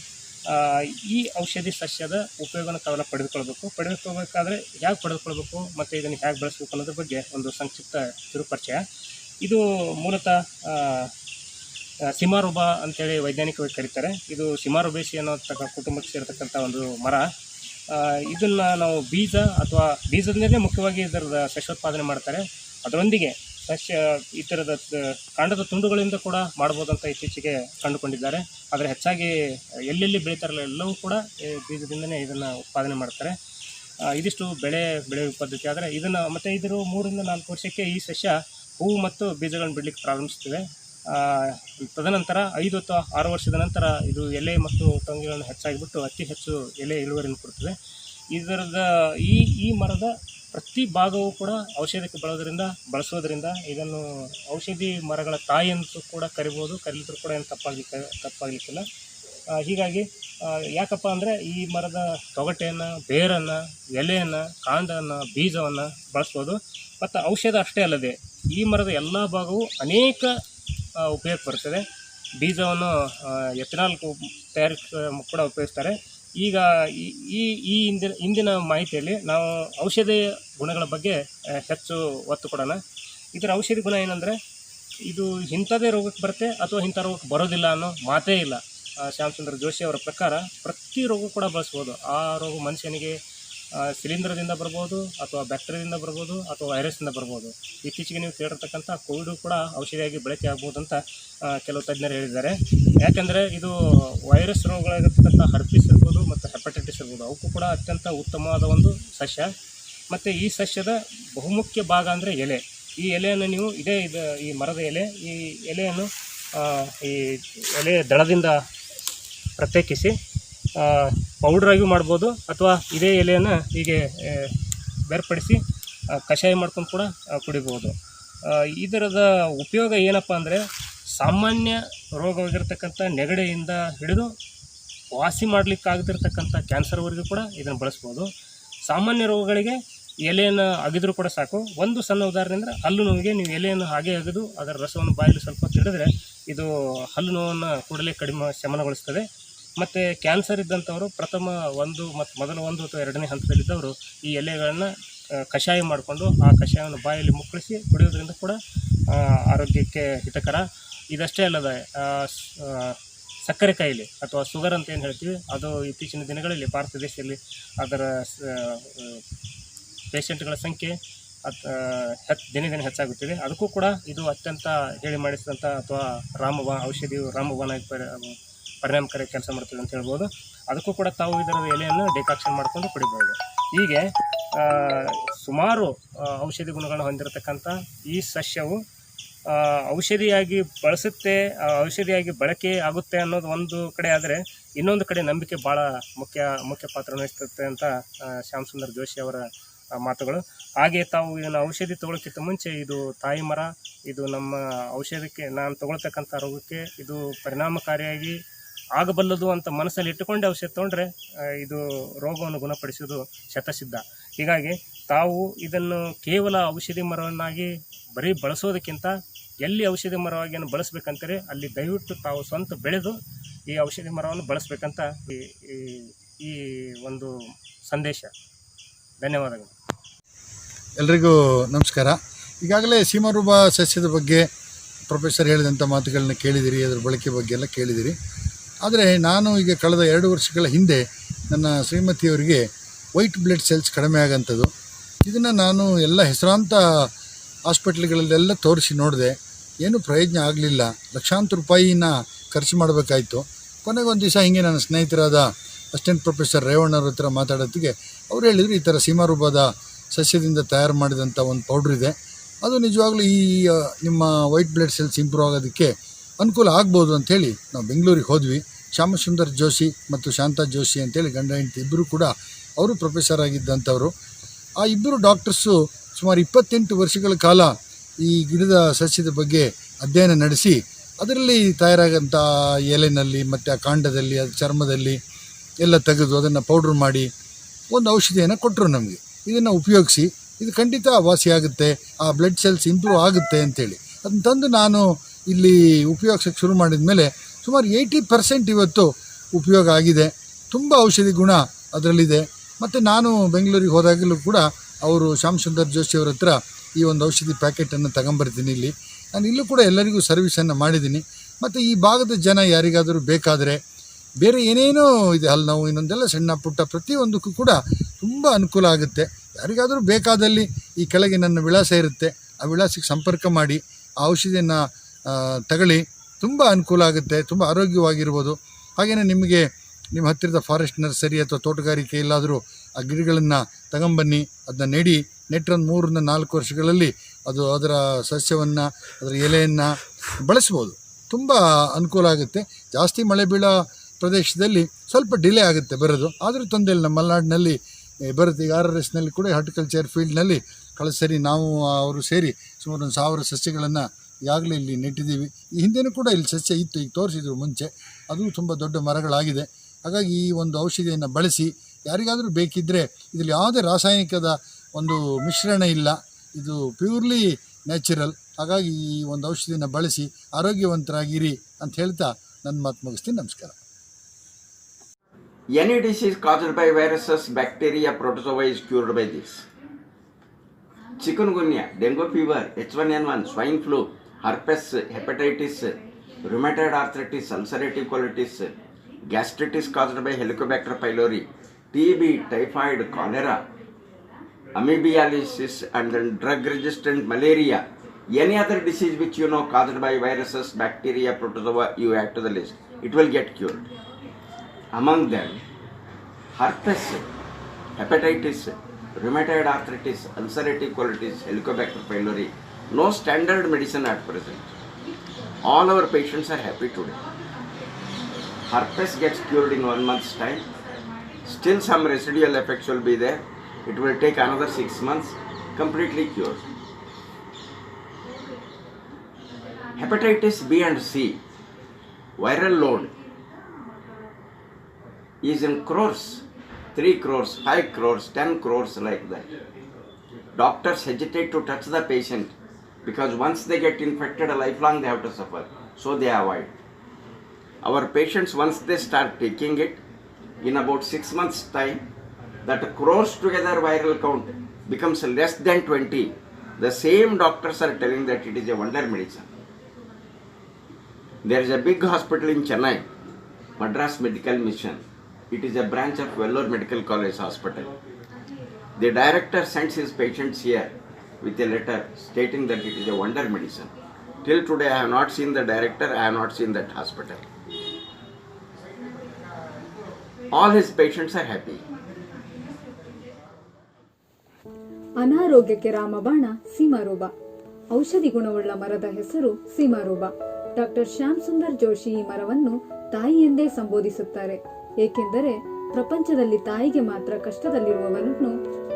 ಈ ಔಷಧಿ ಸಸ್ಯದ ಉಪಯೋಗನ ತಾವೆಲ್ಲ ಪಡೆದುಕೊಳ್ಬೇಕಾದ್ರೆ ಹೇಗೆ ಪಡೆದುಕೊಳ್ಬೇಕು ಮತ್ತು ಇದನ್ನು ಹೇಗೆ ಬಳಸಬೇಕು ಅನ್ನೋದ್ರ ಬಗ್ಗೆ ಒಂದು ಸಂಕ್ಷಿಪ್ತ ಕಿರುಪರಿಚಯ. ಇದು ಮೂಲತಃ ಸೀಮಾರೂಪ ಅಂತೇಳಿ ವೈಜ್ಞಾನಿಕವಾಗಿ ಕರೀತಾರೆ. ಇದು ಸಿಮಾರೊಬೇಸಿ ಅನ್ನೋತಕ್ಕ ಕುಟುಂಬಕ್ಕೆ ಸೇರತಕ್ಕಂಥ ಒಂದು ಮರ. ಇದನ್ನು ನಾವು ಬೀಜದಿಂದಲೇ ಮುಖ್ಯವಾಗಿ ಇದರದ ಸಸ್ಯೋತ್ಪಾದನೆ ಮಾಡ್ತಾರೆ. ಅದರೊಂದಿಗೆ ಈ ಥರದ ಕಾಂಡದ ತುಂಡುಗಳಿಂದ ಕೂಡ ಮಾಡ್ಬೋದಂತ ಇತ್ತೀಚೆಗೆ ಕಂಡುಕೊಂಡಿದ್ದಾರೆ. ಆದರೆ ಹೆಚ್ಚಾಗಿ ಎಲ್ಲೆಲ್ಲಿ ಬೆಳೀತಾರಲ್ಲ ಎಲ್ಲವೂ ಕೂಡ ಬೀಜದಿಂದನೇ ಇದನ್ನು ಉತ್ಪಾದನೆ ಮಾಡ್ತಾರೆ. ಇದಿಷ್ಟು ಬೆಳೆಯುವ ಪದ್ಧತಿ. ಆದರೆ ಇದನ್ನು ಮತ್ತು ಇದರ 3 ರಿಂದ 4 ವರ್ಷಕ್ಕೆ ಈ ಸಸ್ಯ ಹೂವು ಮತ್ತು ಬೀಜಗಳನ್ನು ಬಿಡಲಿಕ್ಕೆ ಪ್ರಾರಂಭಿಸ್ತವೆ. ತದನಂತರ 5 ಅಥವಾ 6 ವರ್ಷದ ನಂತರ ಇದು ಎಲೆ ಮತ್ತು ಟೊಂಗೆಗಳನ್ನು ಹೆಚ್ಚಾಗಿಬಿಟ್ಟು ಅತಿ ಹೆಚ್ಚು ಎಲೆ ಇಳುವರಿಯನ್ನು ಕೊಡ್ತದೆ. ಇದರದ ಈ ಮರದ ಪ್ರತಿ ಭಾಗವೂ ಕೂಡ ಔಷಧಕ್ಕೆ ಬಳಸೋದ್ರಿಂದ ಇದನ್ನು ಔಷಧಿ ಮರಗಳ ತಾಯಿ ಅಂತೂ ಕೂಡ ಕರಿಬೋದು. ಕರೀಲಿದ್ರು ಕೂಡ ಏನು ತಪ್ಪಾಗಲಿಕ್ಕಿಲ್ಲ. ಹೀಗಾಗಿ ಯಾಕಪ್ಪ ಅಂದರೆ ಈ ಮರದ ತೊಗಟೆಯನ್ನು, ಬೇರನ್ನು, ಎಲೆಯನ್ನು, ಕಾಂಡವನ್ನು, ಬೀಜವನ್ನು ಬಳಸ್ಬೋದು. ಮತ್ತು ಔಷಧ ಅಷ್ಟೇ ಅಲ್ಲದೆ ಈ ಮರದ ಎಲ್ಲ ಭಾಗವು ಅನೇಕ ಉಪಯೋಗ ಬರ್ತದೆ. ಬೀಜವನ್ನು ಎಥೆನಾಲ್ ತಯಾರಿಸ ಕೂಡ ಉಪಯೋಗಿಸ್ತಾರೆ. ಈಗ ಈ ಇಂದಿನ ಮಾಹಿತಿಯಲ್ಲಿ ನಾವು ಔಷಧೀಯ ಗುಣಗಳ ಬಗ್ಗೆ ಹೆಚ್ಚು ಒತ್ತು ಕೊಡೋಣ. ಇದರ ಔಷಧಿ ಗುಣ ಏನಂದರೆ ಇದು ಇಂಥದೇ ರೋಗಕ್ಕೆ ಬರುತ್ತೆ ಅಥವಾ ಇಂಥ ರೋಗಕ್ಕೆ ಬರೋದಿಲ್ಲ ಅನ್ನೋ ಮಾತೇ ಇಲ್ಲ. ಶ್ಯಾಮಸುಂದರ್ ಜೋಶಿ ಅವರ ಪ್ರಕಾರ ಪ್ರತಿ ರೋಗ ಕೂಡ ಬಳಸ್ಬೋದು. ಆ ರೋಗ ಮನುಷ್ಯನಿಗೆ ಶಿಲೀಂಧ್ರದಿಂದ ಬರ್ಬೋದು, ಅಥವಾ ಬ್ಯಾಕ್ಟೀರಿಯಾದಿಂದ ಬರ್ಬೋದು, ಅಥವಾ ವೈರಸ್ನಿಂದ ಬರ್ಬೋದು. ಇತ್ತೀಚೆಗೆ ನೀವು ಕೇಳಿರ್ತಕ್ಕಂಥ ಕೋವಿಡ್ ಕೂಡ ಔಷಧಿಯಾಗಿ ಬಳಕೆ ಆಗ್ಬೋದು ಅಂತ ಕೆಲವು ತಜ್ಞರು ಹೇಳಿದ್ದಾರೆ. ಯಾಕೆಂದರೆ ಇದು ವೈರಸ್ ರೋಗಗಳಾಗಿರ್ತಕ್ಕಂಥ ಹರ್ಪಿಸ್ ಇರ್ಬೋದು ಮತ್ತು ಹೆಪಟೈಟಿಸ್ ಇರ್ಬೋದು, ಅವಕ್ಕೂ ಕೂಡ ಅತ್ಯಂತ ಉತ್ತಮವಾದ ಒಂದು ಸಸ್ಯ. ಮತ್ತು ಈ ಸಸ್ಯದ ಬಹುಮುಖ್ಯ ಭಾಗ ಅಂದರೆ ಎಲೆ. ಈ ಎಲೆಯನ್ನು ನೀವು ಈ ಮರದ ಎಲೆ, ಈ ಎಲೆಯನ್ನು ಈ ಎಲೆ ದಳದಿಂದ ಪ್ರತ್ಯೇಕಿಸಿ ಪೌಡ್ರಾಗಿ ಮಾಡ್ಬೋದು, ಅಥವಾ ಇದೇ ಎಲೆಯನ್ನು ಹೀಗೆ ಬೇರ್ಪಡಿಸಿ ಕಷಾಯ ಮಾಡ್ಕೊಂಡು ಕೂಡ ಕುಡಿಬೋದು. ಇದರದ ಉಪಯೋಗ ಏನಪ್ಪ ಅಂದರೆ ಸಾಮಾನ್ಯ ರೋಗವಾಗಿರ್ತಕ್ಕಂಥ ನೆಗಡೆಯಿಂದ ಹಿಡಿದು ವಾಸಿ ಮಾಡಲಿಕ್ಕಾಗದಿರ್ತಕ್ಕಂಥ ಕ್ಯಾನ್ಸರ್ವರೆಗೂ ಕೂಡ ಇದನ್ನು ಬಳಸ್ಬೋದು. ಸಾಮಾನ್ಯ ರೋಗಗಳಿಗೆ ಎಲೆಯನ್ನು ಅಗಿದ್ರೂ ಕೂಡ ಸಾಕು. ಒಂದು ಸಣ್ಣ ಉದಾಹರಣೆ ಅಂದರೆ ಹಲ್ಲು ನೋವಿಗೆ ನೀವು ಎಲೆಯನ್ನು ಹಾಗೆ ಅಗೆದು ಅದರ ರಸವನ್ನು ಬಾಯಲ್ಲಿ ಸ್ವಲ್ಪ ತಿಳಿದ್ರೆ ಇದು ಹಲ್ಲು ನೋವನ್ನು ಕೂಡಲೇ ಕಡಿಮೆ ಶಮನಗೊಳಿಸ್ತದೆ. ಮತ್ತು ಕ್ಯಾನ್ಸರ್ ಇದ್ದಂಥವರು ಮೊದಲ ಒಂದು ಅಥವಾ ಎರಡನೇ ಹಂತದಲ್ಲಿದ್ದವರು ಈ ಎಲೆಗಳನ್ನು ಕಷಾಯ ಮಾಡಿಕೊಂಡು ಆ ಕಷಾಯವನ್ನು ಬಾಯಲ್ಲಿ ಮುಕ್ಕಳಿಸಿ ಕುಡಿಯೋದ್ರಿಂದ ಕೂಡ ಆರೋಗ್ಯಕ್ಕೆ ಹಿತಕರ. ಇದಷ್ಟೇ ಅಲ್ಲದೆ ಸಕ್ಕರೆ ಕಾಯಿಲೆ ಅಥವಾ ಶುಗರ್ ಅಂತ ಏನು ಹೇಳ್ತೀವಿ, ಅದು ಇತ್ತೀಚಿನ ದಿನಗಳಲ್ಲಿ ಭಾರತ ದೇಶದಲ್ಲಿ ಅದರ ಪೇಷಂಟ್ಗಳ ಸಂಖ್ಯೆ ದಿನೇ ದಿನ ಹೆಚ್ಚಾಗುತ್ತಿದೆ. ಅದಕ್ಕೂ ಕೂಡ ಇದು ಅತ್ಯಂತ ಹೇಳಿ ಮಾಡಿಸಿದಂಥ ಅಥವಾ ಔಷಧಿಯು ರಾಮಬಾಣ ಪರಿಣಾಮಕಾರಿ ಕೆಲಸ ಮಾಡ್ತದೆ ಅಂತ ಹೇಳ್ಬೋದು. ಅದಕ್ಕೂ ಕೂಡ ತಾವು ಇದರ ಎಲೆಯನ್ನು ಡೆಕಾಕ್ಷನ್ ಮಾಡಿಕೊಂಡು ಕುಡಿಬೋದು. ಹೀಗೆ ಸುಮಾರು ಔಷಧಿ ಗುಣಗಳನ್ನು ಹೊಂದಿರತಕ್ಕಂಥ ಈ ಸಸ್ಯವು ಔಷಧಿಯಾಗಿ ಔಷಧಿಯಾಗಿ ಬಳಕೆ ಆಗುತ್ತೆ ಅನ್ನೋದು ಒಂದು ಕಡೆ ಆದರೆ, ಇನ್ನೊಂದು ಕಡೆ ನಂಬಿಕೆ ಭಾಳ ಮುಖ್ಯ ಪಾತ್ರ ವಹಿಸುತ್ತೆ ಅಂತ ಶ್ಯಾಮಸುಂದರ್ ಜೋಶಿ ಅವರ ಮಾತುಗಳು. ಹಾಗೆ ತಾವು ಇದನ್ನು ಔಷಧಿ ತೊಗೊಳಕ್ಕಿಂತ ಮುಂಚೆ ಇದು ತಾಯಿ ಮರ, ಇದು ನಮ್ಮ ಔಷಧಕ್ಕೆ ನಾನು ತೊಗೊಳ್ತಕ್ಕಂಥ ರೋಗಕ್ಕೆ ಇದು ಪರಿಣಾಮಕಾರಿಯಾಗಿ ಆಗಬಲ್ಲದು ಅಂತ ಮನಸ್ಸಲ್ಲಿ ಇಟ್ಟುಕೊಂಡೆ ಔಷಧ ತೊಗೊಂಡ್ರೆ ಇದು ರೋಗವನ್ನು ಗುಣಪಡಿಸುವುದು ಶತಸಿದ್ಧ. ಹೀಗಾಗಿ ತಾವು ಇದನ್ನು ಕೇವಲ ಔಷಧಿ ಮರವನ್ನಾಗಿ ಬರೀ ಬಳಸೋದಕ್ಕಿಂತ ಎಲ್ಲಿ ಔಷಧಿ ಮರವಾಗಿ ಬಳಸಬೇಕಂತಾರೆ ಅಲ್ಲಿ ದಯವಿಟ್ಟು ತಾವು ಸ್ವಂತ ಬೆಳೆದು ಈ ಔಷಧಿ ಮರವನ್ನು ಬಳಸಬೇಕಂತ ಈ ಒಂದು ಸಂದೇಶ. ಧನ್ಯವಾದಗಳು. ಎಲ್ರಿಗೂ ನಮಸ್ಕಾರ. ಈಗಾಗಲೇ ಸೀಮಾರೂಪ ಸಸ್ಯದ ಬಗ್ಗೆ ಪ್ರೊಫೆಸರ್ ಹೇಳಿದಂಥ ಮಾತುಗಳನ್ನ ಕೇಳಿದಿರಿ, ಅದರ ಬಳಕೆ ಬಗ್ಗೆ ಎಲ್ಲ ಕೇಳಿದಿರಿ. ಆದರೆ ನಾನು ಈಗ ಕಳೆದ 2 ವರ್ಷಗಳ ಹಿಂದೆ ನನ್ನ ಶ್ರೀಮತಿಯವರಿಗೆ ವೈಟ್ ಬ್ಲಡ್ ಸೆಲ್ಸ್ ಕಡಿಮೆ ಆಗೋಂಥದ್ದು. ಇದನ್ನು ನಾನು ಎಲ್ಲ ಹೆಸರಾಂತ ಹಾಸ್ಪಿಟ್ಲ್ಗಳಲ್ಲೆಲ್ಲ ತೋರಿಸಿ ನೋಡಿದೆ, ಏನೂ ಪ್ರಯೋಜನ ಆಗಲಿಲ್ಲ. ಲಕ್ಷಾಂತರ ರೂಪಾಯಿನ ಖರ್ಚು ಮಾಡಬೇಕಾಯಿತು. ಕೊನೆಗೆ ಒಂದು ದಿವಸ ಹಿಂಗೆ ನನ್ನ ಸ್ನೇಹಿತರಾದ ಅಸಿಸ್ಟೆಂಟ್ ಪ್ರೊಫೆಸರ್ ರೇವಣ್ಣವ್ರ ಹತ್ರ ಮಾತಾಡೋದಕ್ಕೆ ಅವ್ರು ಹೇಳಿದರು, ಈ ಥರ ಸೀಮಾರೂಪದ ಸಸ್ಯದಿಂದ ತಯಾರು ಮಾಡಿದಂಥ ಒಂದು ಪೌಡ್ರ್ ಇದೆ, ಅದು ನಿಜವಾಗ್ಲೂ ಈ ನಿಮ್ಮ ವೈಟ್ ಬ್ಲಡ್ ಸೆಲ್ಸ್ ಇಂಪ್ರೂವ್ ಆಗೋದಕ್ಕೆ ಅನುಕೂಲ ಆಗ್ಬೋದು ಅಂಥೇಳಿ ನಾವು ಬೆಂಗಳೂರಿಗೆ ಹೋದ್ವಿ. ಶ್ಯಾಮಸುಂದರ್ ಜೋಶಿ ಮತ್ತು ಶಾಂತಾ ಜೋಶಿ ಅಂತೇಳಿ ಗಂಡ ಹೆಂಡತಿ ಇಬ್ಬರು ಕೂಡ ಅವರು ಪ್ರೊಫೆಸರ್ ಆಗಿದ್ದಂಥವ್ರು. ಆ ಇಬ್ಬರು ಡಾಕ್ಟರ್ಸು ಸುಮಾರು 28 ವರ್ಷಗಳ ಕಾಲ ಈ ಗಿಡದ ಸಸ್ಯದ ಬಗ್ಗೆ ಅಧ್ಯಯನ ನಡೆಸಿ ಅದರಲ್ಲಿ ತಯಾರಾಗಂಥ ಎಲೆನಲ್ಲಿ ಮತ್ತು ಆ ಕಾಂಡದಲ್ಲಿ, ಅದು ಚರ್ಮದಲ್ಲಿ ಎಲ್ಲ ತೆಗೆದು ಅದನ್ನು ಪೌಡ್ರ್ ಮಾಡಿ ಒಂದು ಔಷಧಿಯನ್ನು ಕೊಟ್ಟರು ನಮಗೆ. ಇದನ್ನು ಉಪಯೋಗಿಸಿ ಇದು ಖಂಡಿತ ವಾಸಿಯಾಗುತ್ತೆ, ಆ ಬ್ಲಡ್ ಸೆಲ್ಸ್ ಇಂಪ್ರೂವ್ ಆಗುತ್ತೆ ಅಂತೇಳಿ ಅದನ್ನು ತಂದು ನಾನು ಇಲ್ಲಿ ಉಪಯೋಗಿಸೋಕ್ಕೆ ಶುರು ಮಾಡಿದ ಮೇಲೆ ಸುಮಾರು 80% ಇವತ್ತು ಉಪಯೋಗ ಆಗಿದೆ. ತುಂಬ ಔಷಧಿ ಗುಣ ಅದರಲ್ಲಿದೆ. ಮತ್ತು ನಾನು ಬೆಂಗಳೂರಿಗೆ ಹೋದಾಗಲೂ ಕೂಡ ಅವರು ಶ್ಯಾಮಸುಂದರ್ ಜೋಶಿ ಅವ್ರ ಹತ್ರ ಈ ಒಂದು ಔಷಧಿ ಪ್ಯಾಕೆಟನ್ನು ತಗೊಂಬರ್ತೀನಿ. ನಾನು ಇಲ್ಲೂ ಕೂಡ ಎಲ್ಲರಿಗೂ ಸರ್ವಿಸನ್ನು ಮಾಡಿದ್ದೀನಿ. ಮತ್ತು ಈ ಭಾಗದ ಜನ ಯಾರಿಗಾದರೂ ಬೇಕಾದರೆ ಬೇರೆ ಏನೇನೋ ಇದೆ, ಹಲ್ಲು ನೋವು ಇನ್ನೊಂದೆಲ್ಲ ಸಣ್ಣ ಪುಟ್ಟ ಪ್ರತಿಯೊಂದಕ್ಕೂ ಕೂಡ ತುಂಬ ಅನುಕೂಲ ಆಗುತ್ತೆ. ಯಾರಿಗಾದರೂ ಬೇಕಾದಲ್ಲಿ ಈ ಕೆಳಗೆ ನನ್ನ ವಿಳಾಸ ಇರುತ್ತೆ, ಆ ವಿಳಾಸಕ್ಕೆ ಸಂಪರ್ಕ ಮಾಡಿ ಆ ಔಷಧಿಯನ್ನು ತಗೊಳ್ಳಿ. ತುಂಬ ಅನುಕೂಲ ಆಗುತ್ತೆ, ತುಂಬ ಆರೋಗ್ಯವಾಗಿರ್ಬೋದು. ಹಾಗೆಯೇ ನಿಮಗೆ ನಿಮ್ಮ ಹತ್ತಿರದ ಫಾರೆಸ್ಟ್ ನರ್ಸರಿ ಅಥವಾ ತೋಟಗಾರಿಕೆ ಎಲ್ಲಾದರೂ ಆ ಗಿಡಗಳನ್ನು ತಗೊಂಬನ್ನಿ, ಅದನ್ನ ನೆಟ್ಟರೊಂದು 3-4 ವರ್ಷಗಳಲ್ಲಿ ಅದು ಅದರ ಸಸ್ಯವನ್ನು, ಅದರ ಎಲೆಯನ್ನು ಬಳಸ್ಬೋದು. ತುಂಬ ಅನುಕೂಲ ಆಗುತ್ತೆ. ಜಾಸ್ತಿ ಮಳೆ ಬೀಳೋ ಪ್ರದೇಶದಲ್ಲಿ ಸ್ವಲ್ಪ ಡಿಲೇ ಆಗುತ್ತೆ ಬರೋದು, ಆದರೂ ತೊಂದರೆ ಇಲ್ಲ. ನಮ್ಮ ಮಲೆನಾಡಿನಲ್ಲಿ ಬರುತ್ತೆ. ಈಗ RRSನಲ್ಲಿ ಕೂಡ ಹಾರ್ಟಿಕಲ್ಚರ್ ಫೀಲ್ಡ್ನಲ್ಲಿ ಕಳೆದ ಸರಿ ನಾವು ಅವರು ಸೇರಿ ಸುಮಾರು 1000 ಸಸ್ಯಗಳನ್ನು ಈಗಾಗಲೇ ಇಲ್ಲಿ ನೆಟ್ಟಿದ್ದೀವಿ. ಈ ಹಿಂದೆನೂ ಕೂಡ ಇಲ್ಲಿ ಸಸ್ಯ ಇತ್ತು, ಈಗ ತೋರಿಸಿದ್ರು ಮುಂಚೆ. ಅದು ತುಂಬ ದೊಡ್ಡ ಮರಗಳಾಗಿದೆ. ಹಾಗಾಗಿ ಈ ಒಂದು ಔಷಧಿಯನ್ನು ಬಳಸಿ ಯಾರಿಗಾದರೂ ಬೇಕಿದ್ದರೆ ಇದರಲ್ಲಿ ಯಾವುದೇ ರಾಸಾಯನಿಕದ ಒಂದು ಮಿಶ್ರಣ ಇಲ್ಲ, ಇದು ಪ್ಯೂರ್ಲಿ ನ್ಯಾಚುರಲ್. ಹಾಗಾಗಿ ಈ ಒಂದು ಔಷಧಿಯನ್ನು ಬಳಸಿ ಆರೋಗ್ಯವಂತರಾಗಿರಿ ಅಂತ ಹೇಳ್ತಾ ನನ್ನ ಮಾತು ಮುಗಿಸ್ತೀನಿ. ನಮಸ್ಕಾರ. Any disease caused by viruses, bacteria, protozoa is cured by this. Chikungunya, dengue fever, H1N1, swine flu, herpes, hepatitis, rheumatoid arthritis, ulcerative colitis, gastritis caused by Helicobacter pylori, TB, typhoid, cholera, amoebiasis, and then drug-resistant malaria. Any other disease which you know caused by viruses, bacteria, protozoa, you add to the list. It will get cured. Among them, herpes, hepatitis, rheumatoid arthritis, ulcerative colitis, Helicobacter pylori. No standard medicine at present. All our patients are happy today. Herpes gets cured in 1 month's time. Still some residual effects will be there. It will take another 6 months, completely cured. Hepatitis B and C, viral load is in crores, 3 crores, 5 crores, 10 crores, like that. Doctors hesitate to touch the patient because once they get infected, a lifelong they have to suffer, so they avoid. Our patients, once they start taking it, in about 6 months' time, that crores together viral count becomes less than 20. The same doctors are telling that it is a wonder medicine. There is a big hospital in Chennai, Madras Medical Mission. It is a branch of Vellore Medical College Hospital. The director sends his patients here with a letter stating that it is a wonder medicine. Till today I have not seen the director, I have not seen that hospital. All his patients are happy. ಅನಾರೋಗ್ಯಕ್ಕೆ ರಾಮಬಾಣ ಸೀಮಾರೋಬ. ಔಷಧಿ ಗುಣವುಳ್ಳ ಮರದ ಹೆಸರು ಸೀಮಾರೋಬ. Doctor Shyam Sundar Joshi ಈ ಮರವನ್ನು ತಾಯಿ ಎಂದೇ ಸಂಬೋಧಿಸುತ್ತಾರೆ. ಏಕೆಂದರೆ ಪ್ರಪಂಚದಲ್ಲಿ ತಾಯಿಗೆ ಮಾತ್ರ ಕಷ್ಟದಲ್ಲಿರುವವರನ್ನು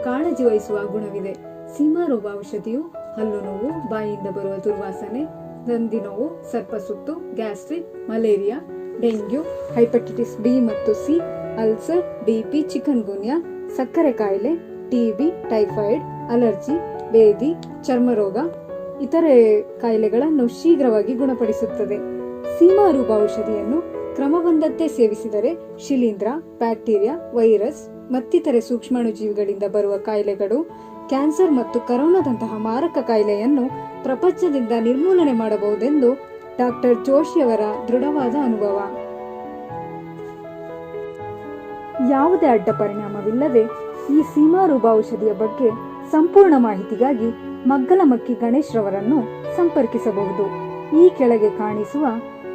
ಕಾಳಜಿ ವಹಿಸುವ ಗುಣವಿದೆ. ಸೀಮಾರೋಬ ಔಷಧಿಯು ಹಲ್ಲು ನೋವು, ಬಾಯಿಯಿಂದ ಬರುವ ದುರ್ವಾಸನೆ, ದಂದಿ ನೋವು, ಸರ್ಪಸುತ್ತು, gastric, malaria, dengue, hepatitis B ಮತ್ತು ಸಿ, ಅಲ್ಸರ್, ಬಿಪಿ, ಚಿಕನ್ಗುನ್ಯಾ, ಸಕ್ಕರೆ ಕಾಯಿಲೆ, ಟಿಬಿ, ಟೈಫಾಯ್ಡ್, ಅಲರ್ಜಿ, ಬೇದಿ, ಚರ್ಮರೋಗ, ಇತರೆ ಕಾಯಿಲೆಗಳನ್ನು ಶೀಘ್ರವಾಗಿ ಗುಣಪಡಿಸುತ್ತದೆ. ಸೀಮಾರೂಪ ಔಷಧಿಯನ್ನು ಕ್ರಮಬಂಧತೆ ಸೇವಿಸಿದರೆ ಶಿಲೀಂಧ್ರ, ಬ್ಯಾಕ್ಟೀರಿಯಾ, ವೈರಸ್ ಮತ್ತಿತರೆ ಸೂಕ್ಷ್ಮಾಣುಜೀವಿಗಳಿಂದ ಬರುವ ಕಾಯಿಲೆಗಳು, ಕ್ಯಾನ್ಸರ್ ಮತ್ತು ಕರೋನಾದಂತಹ ಮಾರಕ ಕಾಯಿಲೆಯನ್ನು ಪ್ರಪಂಚದಿಂದ ನಿರ್ಮೂಲನೆ ಮಾಡಬಹುದೆಂದು ಡಾಕ್ಟರ್ ಜೋಶಿಯವರ ದೃಢವಾದ ಅನುಭವ. ಯಾವುದೇ ಅಡ್ಡ ಪರಿಣಾಮವಿಲ್ಲದೆ ಈ ಸೀಮಾರೂಪ ಔಷಧಿಯ ಬಗ್ಗೆ ಸಂಪೂರ್ಣ ಮಾಹಿತಿಗಾಗಿ ಮಗ್ಗಲಮಕ್ಕಿ ಗಣೇಶ್ ರವರನ್ನು ಸಂಪರ್ಕಿಸಬಹುದು. ಈ ಕೆಳಗೆ ಕಾಣಿಸುವ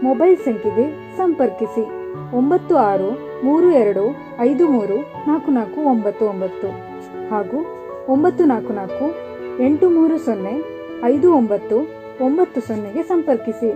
ಮೊಬೈಲ್ ಸಂಖ್ಯೆಗೆ ಸಂಪರ್ಕಿಸಿ. 9632534499 ಹಾಗೂ 9448305990ಗೆ ಸಂಪರ್ಕಿಸಿ.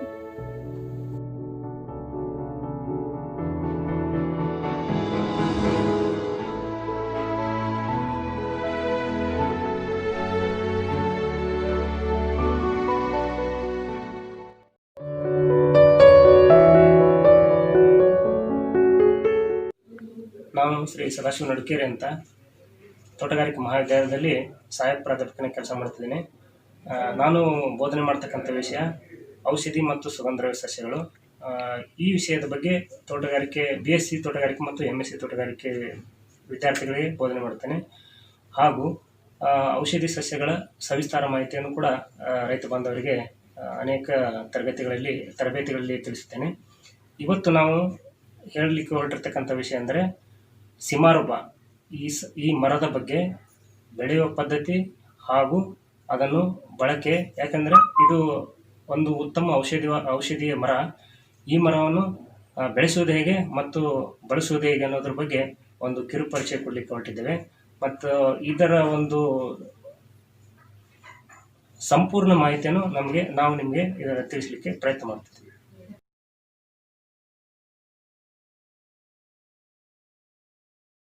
ನಾನು ಶ್ರೀ ಸದಾಶಿವ ನಡುಕೇರಿ ಅಂತ ತೋಟಗಾರಿಕೆ ಮಹಾವಿದ್ಯಾಲಯದಲ್ಲಿ ಸಹಾಯಕ ಪ್ರಾಧ್ಯಾಪಕನಾಗಿ ಕೆಲಸ ಮಾಡ್ತಿದ್ದೀನಿ. ನಾನು ಬೋಧನೆ ಮಾಡ್ತಕ್ಕಂಥ ವಿಷಯ ಔಷಧಿ ಮತ್ತು ಸುಗಂಧದ್ರವ್ಯ ಸಸ್ಯಗಳು. ಈ ವಿಷಯದ ಬಗ್ಗೆ ತೋಟಗಾರಿಕೆ BSc ತೋಟಗಾರಿಕೆ ಮತ್ತು MSc ತೋಟಗಾರಿಕೆ ವಿದ್ಯಾರ್ಥಿಗಳಿಗೆ ಬೋಧನೆ ಮಾಡ್ತೇನೆ. ಹಾಗೂ ಔಷಧಿ ಸಸ್ಯಗಳ ಸವಿಸ್ತಾರ ಮಾಹಿತಿಯನ್ನು ಕೂಡ ರೈತ ಬಾಂಧವರಿಗೆ ಅನೇಕ ತರಬೇತಿಗಳಲ್ಲಿ ತಿಳಿಸುತ್ತೇನೆ. ಇವತ್ತು ನಾವು ಹೇಳಲಿಕ್ಕೆ ಹೊರಟಿರ್ತಕ್ಕಂಥ ವಿಷಯ ಅಂದರೆ ಸೀಮಾರೂಪ. ಈ ಮರದ ಬಗ್ಗೆ ಬೆಳೆಯುವ ಪದ್ಧತಿ ಹಾಗೂ ಅದನ್ನು ಬಳಕೆ. ಯಾಕಂದರೆ ಇದು ಒಂದು ಉತ್ತಮ ಔಷಧಿಯ ಮರ. ಈ ಮರವನ್ನು ಬೆಳೆಸುವುದು ಹೇಗೆ ಮತ್ತು ಬಳಸುವುದು ಹೇಗೆ ಅನ್ನೋದ್ರ ಬಗ್ಗೆ ಒಂದು ಕಿರು ಪರಿಚಯ ಕೊಡಲಿಕ್ಕೆ ಹೊರಟಿದ್ದೇವೆ. ಮತ್ತು ಇದರ ಒಂದು ಸಂಪೂರ್ಣ ಮಾಹಿತಿಯನ್ನು ನಾವು ನಿಮಗೆ ತಿಳಿಸಲಿಕ್ಕೆ ಪ್ರಯತ್ನ ಮಾಡ್ತಿದ್ದೀವಿ.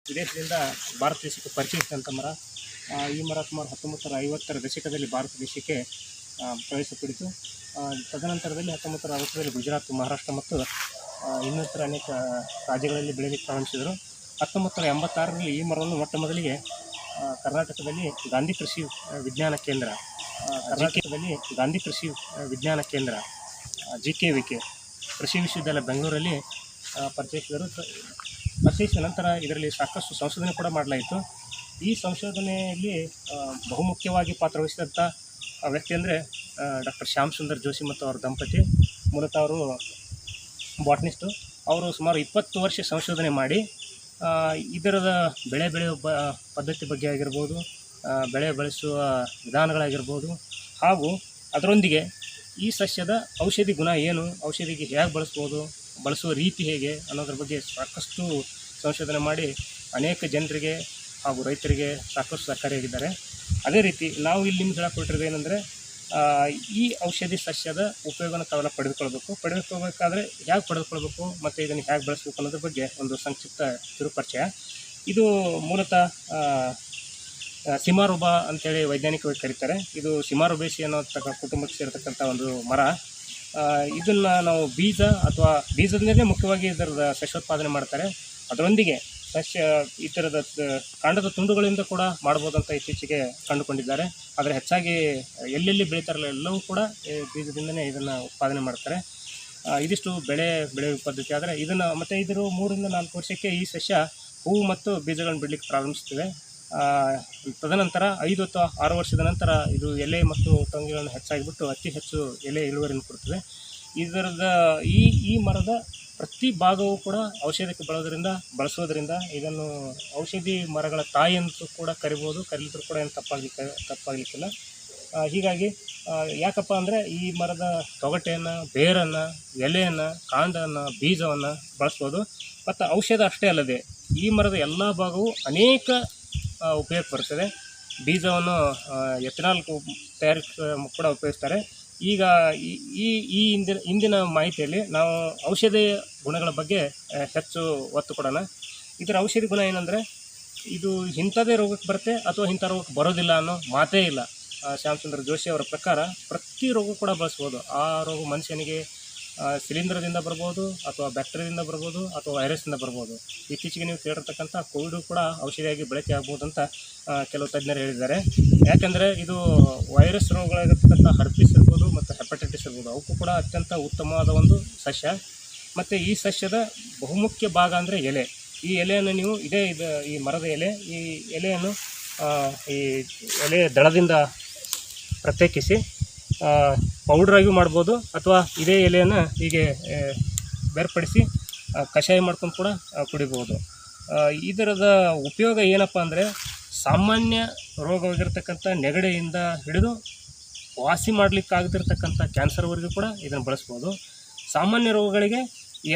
ವಿದೇಶದಿಂದ ಭಾರತ ದೇಶಕ್ಕೆ ಪರಿಚಯಿಸಿದಂಥ ಮರ. ಈ ಮರ ಸುಮಾರು 1950ರ ದಶಕದಲ್ಲಿ ಭಾರತ ದೇಶಕ್ಕೆ ಪ್ರವೇಶ ಪಡಿತು. ತದನಂತರದಲ್ಲಿ 1960ರಲ್ಲಿ ಗುಜರಾತ್, ಮಹಾರಾಷ್ಟ್ರ ಮತ್ತು ಇನ್ನಿತರ ಅನೇಕ ರಾಜ್ಯಗಳಲ್ಲಿ ಬೆಳೆಯಲಿಕ್ಕೆ ಪ್ರಾರಂಭಿಸಿದರು. 1986ರಲ್ಲಿ ಈ ಮರವನ್ನು ಮೊಟ್ಟ ಮೊದಲಿಗೆ ಕರ್ನಾಟಕದಲ್ಲಿ ಗಾಂಧಿ ಕೃಷಿ ವಿಜ್ಞಾನ ಕೇಂದ್ರ GKVK ಕೃಷಿ ವಿಶ್ವವಿದ್ಯಾಲಯ ಬೆಂಗಳೂರಲ್ಲಿ ಪರಿಚಯಿಸಿದ ನಂತರ ಇದರಲ್ಲಿ ಸಾಕಷ್ಟು ಸಂಶೋಧನೆ ಕೂಡ ಮಾಡಲಾಯಿತು. ಈ ಸಂಶೋಧನೆಯಲ್ಲಿ ಬಹುಮುಖ್ಯವಾಗಿ ಪಾತ್ರವಹಿಸಿದಂಥ ವ್ಯಕ್ತಿ ಅಂದರೆ ಡಾಕ್ಟರ್ ಶ್ಯಾಮ್ ಸುಂದರ್ ಜೋಶಿ ಮತ್ತು ಅವರ ದಂಪತಿ. ಮೂಲತಃ ಅವರು ಬಾಟ್ನಿಸ್ಟು. ಅವರು ಸುಮಾರು 20 ವರ್ಷ ಸಂಶೋಧನೆ ಮಾಡಿ ಇದರದ ಬೆಳೆಯುವ ಪದ್ಧತಿ ಬಗ್ಗೆ ಆಗಿರ್ಬೋದು, ಬೆಳೆ ಬೆಳೆಸುವ ವಿಧಾನಗಳಾಗಿರ್ಬೋದು, ಹಾಗೂ ಅದರೊಂದಿಗೆ ಈ ಸಸ್ಯದ ಔಷಧಿ ಗುಣ ಏನು, ಔಷಧಿಗೆ ಹೇಗೆ ಬಳಸುವ ರೀತಿ ಹೇಗೆ ಅನ್ನೋದ್ರ ಬಗ್ಗೆ ಸಾಕಷ್ಟು ಸಂಶೋಧನೆ ಮಾಡಿ ಅನೇಕ ಜನರಿಗೆ ಹಾಗೂ ರೈತರಿಗೆ ಸಾಕಷ್ಟು ಸಹಕಾರಿಯಾಗಿದ್ದಾರೆ. ಅದೇ ರೀತಿ ನಾವು ಇಲ್ಲಿ ನಿಮ್ಗೆ ಹೇಳಕೊಟ್ಟಿರೋದು ಏನಂದರೆ, ಈ ಔಷಧಿ ಸಸ್ಯದ ಉಪಯೋಗನ ತಾವೆಲ್ಲ ಪಡೆದುಕೊಳ್ಬೇಕಾದ್ರೆ ಹೇಗೆ ಪಡೆದುಕೊಳ್ಬೇಕು ಮತ್ತು ಇದನ್ನು ಹೇಗೆ ಬಳಸಬೇಕು ಅನ್ನೋದ್ರ ಬಗ್ಗೆ ಒಂದು ಸಂಕ್ಷಿಪ್ತ ಕಿರುಪರಿಚಯ. ಇದು ಮೂಲತಃ ಸಿಮಾರೂಬ ಅಂತೇಳಿ ವೈಜ್ಞಾನಿಕವಾಗಿ ಕರೀತಾರೆ. ಇದು ಸಿಮಾರೂಬೇಸಿ ಅನ್ನೋತಕ್ಕ ಕುಟುಂಬಕ್ಕೆ ಸೇರತಕ್ಕಂಥ ಒಂದು ಮರ. ಇದನ್ನು ನಾವು ಬೀಜದಿಂದಲೇ ಮುಖ್ಯವಾಗಿ ಇದರ ಸಸ್ಯೋತ್ಪಾದನೆ ಮಾಡ್ತಾರೆ. ಅದರೊಂದಿಗೆ ಈ ಥರದ ಕಾಂಡದ ತುಂಡುಗಳಿಂದ ಕೂಡ ಮಾಡ್ಬೋದಂತ ಇತ್ತೀಚೆಗೆ ಕಂಡುಕೊಂಡಿದ್ದಾರೆ. ಆದರೆ ಹೆಚ್ಚಾಗಿ ಎಲ್ಲೆಲ್ಲಿ ಬೆಳೀತಾರಲ್ಲ ಎಲ್ಲವೂ ಕೂಡ ಬೀಜದಿಂದನೇ ಇದನ್ನು ಉತ್ಪಾದನೆ ಮಾಡ್ತಾರೆ. ಇದಿಷ್ಟು ಬೆಳೆಯುವ ಪದ್ಧತಿ. ಆದರೆ ಇದನ್ನು ಮತ್ತು ಇದರ 3 ರಿಂದ 4 ವರ್ಷಕ್ಕೆ ಈ ಸಸ್ಯ ಹೂವು ಮತ್ತು ಬೀಜಗಳನ್ನು ಬಿಡಲಿಕ್ಕೆ ಪ್ರಾರಂಭಿಸ್ತದೆ. ತದನಂತರ 5 ಅಥವಾ 6 ವರ್ಷದ ನಂತರ ಇದು ಎಲೆ ಮತ್ತು ಟೊಂಗೆಗಳನ್ನು ಹೆಚ್ಚಾಗಿಬಿಟ್ಟು ಅತಿ ಹೆಚ್ಚು ಎಲೆ ಇಳುವರಿಯನ್ನು ಕೊಡ್ತದೆ. ಇದರದ ಈ ಮರದ ಪ್ರತಿ ಭಾಗವೂ ಕೂಡ ಔಷಧಕ್ಕೆ ಬಳಸೋದ್ರಿಂದ ಇದನ್ನು ಔಷಧಿ ಮರಗಳ ತಾಯಿ ಅಂತೂ ಕೂಡ ಕರೀಲಿದ್ರು ಕೂಡ ಏನು ತಪ್ಪಾಗಲಿಕ್ಕಿಲ್ಲ. ಹೀಗಾಗಿ ಯಾಕಪ್ಪ ಅಂದರೆ ಈ ಮರದ ತೊಗಟೆಯನ್ನು, ಬೇರನ್ನು, ಎಲೆಯನ್ನು, ಕಾಂಡವನ್ನು, ಬೀಜವನ್ನು ಬಳಸ್ಬೋದು. ಮತ್ತು ಔಷಧ ಅಷ್ಟೇ ಅಲ್ಲದೆ ಈ ಮರದ ಎಲ್ಲ ಭಾಗವೂ ಅನೇಕ ಉಪಯೋಗಕ್ಕೆ ಬರ್ತದೆ. ಬೀಜವನ್ನು ಎಥೆನಾಲ್ ತಯಾರಿಕೆ ಕೂಡ ಉಪಯೋಗಿಸ್ತಾರೆ. ಈಗ ಈ ಇಂದಿನ ಮಾಹಿತಿಯಲ್ಲಿ ನಾವು ಔಷಧಿ ಗುಣಗಳ ಬಗ್ಗೆ ಹೆಚ್ಚು ಒತ್ತು ಕೊಡೋಣ. ಇದರ ಔಷಧಿ ಗುಣ ಏನಂದರೆ, ಇದು ಇಂಥದೇ ರೋಗಕ್ಕೆ ಬರುತ್ತೆ ಅಥವಾ ಇಂಥ ರೋಗಕ್ಕೆ ಬರೋದಿಲ್ಲ ಅನ್ನೋ ಮಾತೇ ಇಲ್ಲ. ಶ್ಯಾಮ್ ಸುಂದರ್ ಜೋಶಿ ಅವರ ಪ್ರಕಾರ ಪ್ರತಿ ರೋಗ ಕೂಡ ಬಳಸ್ಬೋದು. ಆ ರೋಗ ಮನುಷ್ಯನಿಗೆ ಶಿಲೀಂಧ್ರದಿಂದ ಬರ್ಬೋದು, ಅಥವಾ ಬ್ಯಾಕ್ಟೀರಿಯಾದಿಂದ ಬರ್ಬೋದು, ಅಥವಾ ವೈರಸ್ಸಿಂದ ಬರ್ಬೋದು. ಇತ್ತೀಚೆಗೆ ನೀವು ಕೇಳಿರ್ತಕ್ಕಂಥ ಕೋವಿಡು ಕೂಡ ಔಷಧಿಯಾಗಿ ಬಳಕೆ ಆಗ್ಬೋದು ಅಂತ ಕೆಲವು ತಜ್ಞರು ಹೇಳಿದ್ದಾರೆ. ಯಾಕೆಂದರೆ ಇದು ವೈರಸ್ ರೋಗಗಳಾಗಿರ್ತಕ್ಕಂಥ ಹರ್ಪಿಸ್ ಇರ್ಬೋದು ಮತ್ತು ಹೆಪಟೈಟಿಸ್ ಇರ್ಬೋದು, ಅವಕ್ಕೂ ಕೂಡ ಅತ್ಯಂತ ಉತ್ತಮವಾದ ಒಂದು ಸಸ್ಯ. ಮತ್ತು ಈ ಸಸ್ಯದ ಬಹುಮುಖ್ಯ ಭಾಗ ಅಂದರೆ ಎಲೆ. ಈ ಎಲೆಯನ್ನು ನೀವು ಈ ಮರದ ಈ ಎಲೆಯನ್ನು ಈ ಎಲೆಯ ದಳದಿಂದ ಪ್ರತ್ಯೇಕಿಸಿ ಪೌಡ್ರಾಗಿಯೂ ಮಾಡ್ಬೋದು, ಅಥವಾ ಇದೇ ಎಲೆಯನ್ನು ಹೀಗೆ ಬೇರ್ಪಡಿಸಿ ಕಷಾಯ ಮಾಡ್ಕೊಂಡು ಕೂಡ ಕುಡಿಬೋದು. ಇದರದ ಉಪಯೋಗ ಏನಪ್ಪ ಅಂದರೆ, ಸಾಮಾನ್ಯ ರೋಗವಾಗಿರ್ತಕ್ಕಂಥ ನೆಗಡಿಯಿಂದ ಹಿಡಿದು ವಾಸಿ ಮಾಡಲಿಕ್ಕಾಗದಿರ್ತಕ್ಕಂಥ ಕ್ಯಾನ್ಸರ್ವರೆಗೂ ಕೂಡ ಇದನ್ನು ಬಳಸ್ಬೋದು. ಸಾಮಾನ್ಯ ರೋಗಗಳಿಗೆ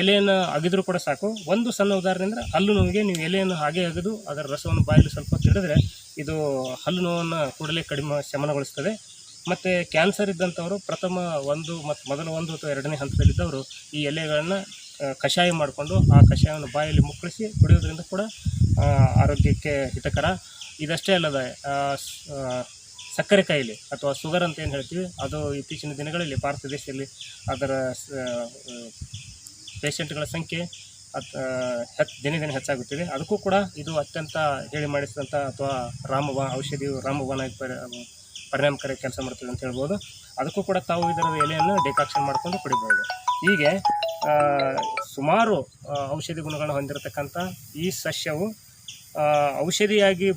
ಎಲೆಯನ್ನು ಅಗಿದ್ರೂ ಕೂಡ ಸಾಕು. ಒಂದು ಸಣ್ಣ ಉದಾಹರಣೆ ಅಂದರೆ, ಹಲ್ಲು ನೋವಿಗೆ ನೀವು ಎಲೆಯನ್ನು ಹಾಗೆ ಅಗೆದು ಅದರ ರಸವನ್ನು ಬಾಯಲ್ಲಿ ಸ್ವಲ್ಪ ತಿಳಿದ್ರೆ ಇದು ಹಲ್ಲು ನೋವನ್ನು ಕೂಡಲೇ ಶಮನಗೊಳಿಸ್ತದೆ. ಮತ್ತು ಕ್ಯಾನ್ಸರ್ ಇದ್ದಂಥವರು ಮೊದಲು 1 ಅಥವಾ 2ನೇ ಹಂತದಲ್ಲಿದ್ದವರು ಈ ಎಲೆಗಳನ್ನು ಕಷಾಯ ಮಾಡಿಕೊಂಡು ಆ ಕಷಾಯವನ್ನು ಬಾಯಲ್ಲಿ ಮುಕ್ಕಳಿಸಿ ಕುಡಿಯೋದ್ರಿಂದ ಕೂಡ ಆರೋಗ್ಯಕ್ಕೆ ಹಿತಕರ. ಇದಷ್ಟೇ ಅಲ್ಲದೆ ಸಕ್ಕರೆ ಕಾಯಿಲೆ ಅಥವಾ ಶುಗರ್ ಅಂತ ಏನು ಹೇಳ್ತೀವಿ, ಅದು ಇತ್ತೀಚಿನ ದಿನಗಳಲ್ಲಿ ಭಾರತ ದೇಶದಲ್ಲಿ ಅದರ ಪೇಷಂಟ್ಗಳ ಸಂಖ್ಯೆ ದಿನೇ ಹೆಚ್ಚಾಗುತ್ತಿದೆ. ಅದಕ್ಕೂ ಕೂಡ ಇದು ಅತ್ಯಂತ ಹೇಳಿ ಮಾಡಿಸಿದಂಥ ಅಥವಾ ರಾಮಬಾಣ ಪರಿಣಾಮಕಾರಿ ಕೆಲಸ ಮಾಡ್ತದೆ ಅಂತ ಹೇಳ್ಬೋದು. ಅದಕ್ಕೂ ಕೂಡ ತಾವು ಇದರ ಎಲೆಯನ್ನು ಡೆಕಾಕ್ಷನ್ ಮಾಡಿಕೊಂಡು ಕುಡಿಬೋದು. ಹೀಗೆ ಸುಮಾರು ಔಷಧಿ ಗುಣಗಳನ್ನು ಹೊಂದಿರತಕ್ಕಂಥ ಈ ಸಸ್ಯವು ಔಷಧಿಯಾಗಿ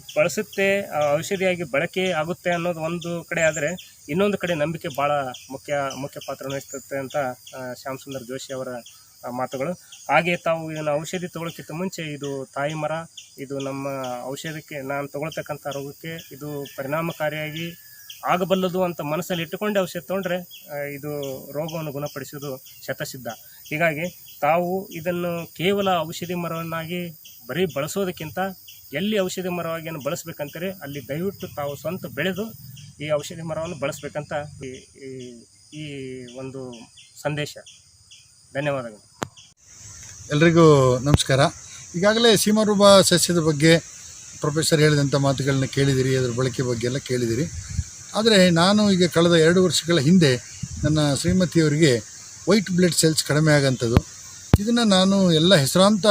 ಔಷಧಿಯಾಗಿ ಬಳಕೆ ಆಗುತ್ತೆ ಅನ್ನೋದು ಒಂದು ಕಡೆ. ಆದರೆ ಇನ್ನೊಂದು ಕಡೆ ನಂಬಿಕೆ ಭಾಳ ಮುಖ್ಯ ಪಾತ್ರ ವಹಿಸುತ್ತೆ ಅಂತ ಶ್ಯಾಮ್ ಸುಂದರ್ ಜೋಶಿ ಅವರ ಮಾತುಗಳು. ಹಾಗೆ ತಾವು ಇದನ್ನು ಔಷಧಿ ತೊಗೊಳಕ್ಕಿಂತ ಮುಂಚೆ ಇದು ತಾಯಿ ಮರ, ಇದು ನಮ್ಮ ಔಷಧಕ್ಕೆ ನಾನು ತೊಗೊಳ್ತಕ್ಕಂಥ ರೋಗಕ್ಕೆ ಇದು ಪರಿಣಾಮಕಾರಿಯಾಗಿ ಆಗಬಲ್ಲದು ಅಂತ ಮನಸ್ಸಲ್ಲಿ ಇಟ್ಟುಕೊಂಡೇ ಔಷಧ ತೊಗೊಂಡ್ರೆ ಇದು ರೋಗವನ್ನು ಗುಣಪಡಿಸೋದು ಶತಸಿದ್ಧ. ಹೀಗಾಗಿ ತಾವು ಇದನ್ನು ಕೇವಲ ಔಷಧಿ ಮರವನ್ನಾಗಿ ಬರೀ ಬಳಸೋದಕ್ಕಿಂತ ಎಲ್ಲಿ ಔಷಧಿ ಮರವಾಗಿ ಬಳಸಬೇಕಂತಾರೆ ಅಲ್ಲಿ ದಯವಿಟ್ಟು ತಾವು ಸ್ವಂತ ಬೆಳೆದು ಈ ಔಷಧಿ ಮರವನ್ನು ಬಳಸಬೇಕಂತ ಈ ಒಂದು ಸಂದೇಶ. ಧನ್ಯವಾದಗಳು. ಎಲ್ರಿಗೂ ನಮಸ್ಕಾರ. ಈಗಾಗಲೇ ಸಿಮಾರೂಬ ಸಸ್ಯದ ಬಗ್ಗೆ ಪ್ರೊಫೆಸರ್ ಹೇಳಿದಂಥ ಮಾತುಗಳನ್ನ ಕೇಳಿದಿರಿ, ಅದರ ಬಳಕೆ ಬಗ್ಗೆ ಎಲ್ಲ ಕೇಳಿದಿರಿ. ಆದರೆ ನಾನು ಈಗ ಕಳೆದ 2 ವರ್ಷಗಳ ಹಿಂದೆ ನನ್ನ ಶ್ರೀಮತಿಯವರಿಗೆ ವೈಟ್ ಬ್ಲಡ್ ಸೆಲ್ಸ್ ಕಡಿಮೆ ಆಗೋಂಥದ್ದು, ಇದನ್ನು ನಾನು ಎಲ್ಲ ಹೆಸರಾಂತ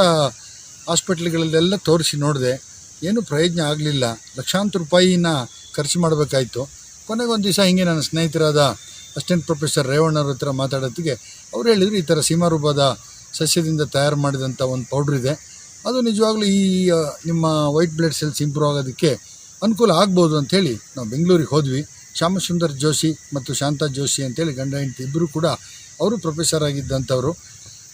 ಹಾಸ್ಪಿಟ್ಲ್ಗಳಲ್ಲೆಲ್ಲ ತೋರಿಸಿ ನೋಡಿದೆ, ಏನೂ ಪ್ರಯೋಜನ ಆಗಲಿಲ್ಲ. ಲಕ್ಷಾಂತರ ರೂಪಾಯಿನ ಖರ್ಚು ಮಾಡಬೇಕಾಯಿತು. ಕೊನೆಗೆ ಒಂದು ದಿವಸ ಹಿಂಗೆ ನನ್ನ ಸ್ನೇಹಿತರಾದ ಅಸಿಸ್ಟೆಂಟ್ ಪ್ರೊಫೆಸರ್ ರೇವಣ್ಣವ್ರ ಹತ್ರ ಮಾತಾಡೋತ್ತಿಗೆ ಅವ್ರು ಹೇಳಿದರು, ಈ ಥರ ಸೀಮಾರೂಪದ ಸಸ್ಯದಿಂದ ತಯಾರು ಮಾಡಿದಂಥ ಒಂದು ಪೌಡ್ರ್ ಇದೆ, ಅದು ನಿಜವಾಗ್ಲೂ ಈ ನಿಮ್ಮ ವೈಟ್ ಬ್ಲಡ್ ಸೆಲ್ಸ್ ಇಂಪ್ರೂವ್ ಆಗೋದಕ್ಕೆ ಅನುಕೂಲ ಆಗ್ಬೋದು ಅಂಥೇಳಿ ನಾವು ಬೆಂಗಳೂರಿಗೆ ಹೋದ್ವಿ. ಶ್ಯಾಮಸುಂದರ್ ಜೋಶಿ ಮತ್ತು ಶಾಂತಾ ಜೋಶಿ ಅಂತೇಳಿ ಗಂಡ ಹೆಂಡತಿ ಇಬ್ಬರು ಕೂಡ ಅವರು ಪ್ರೊಫೆಸರ್ ಆಗಿದ್ದಂಥವ್ರು.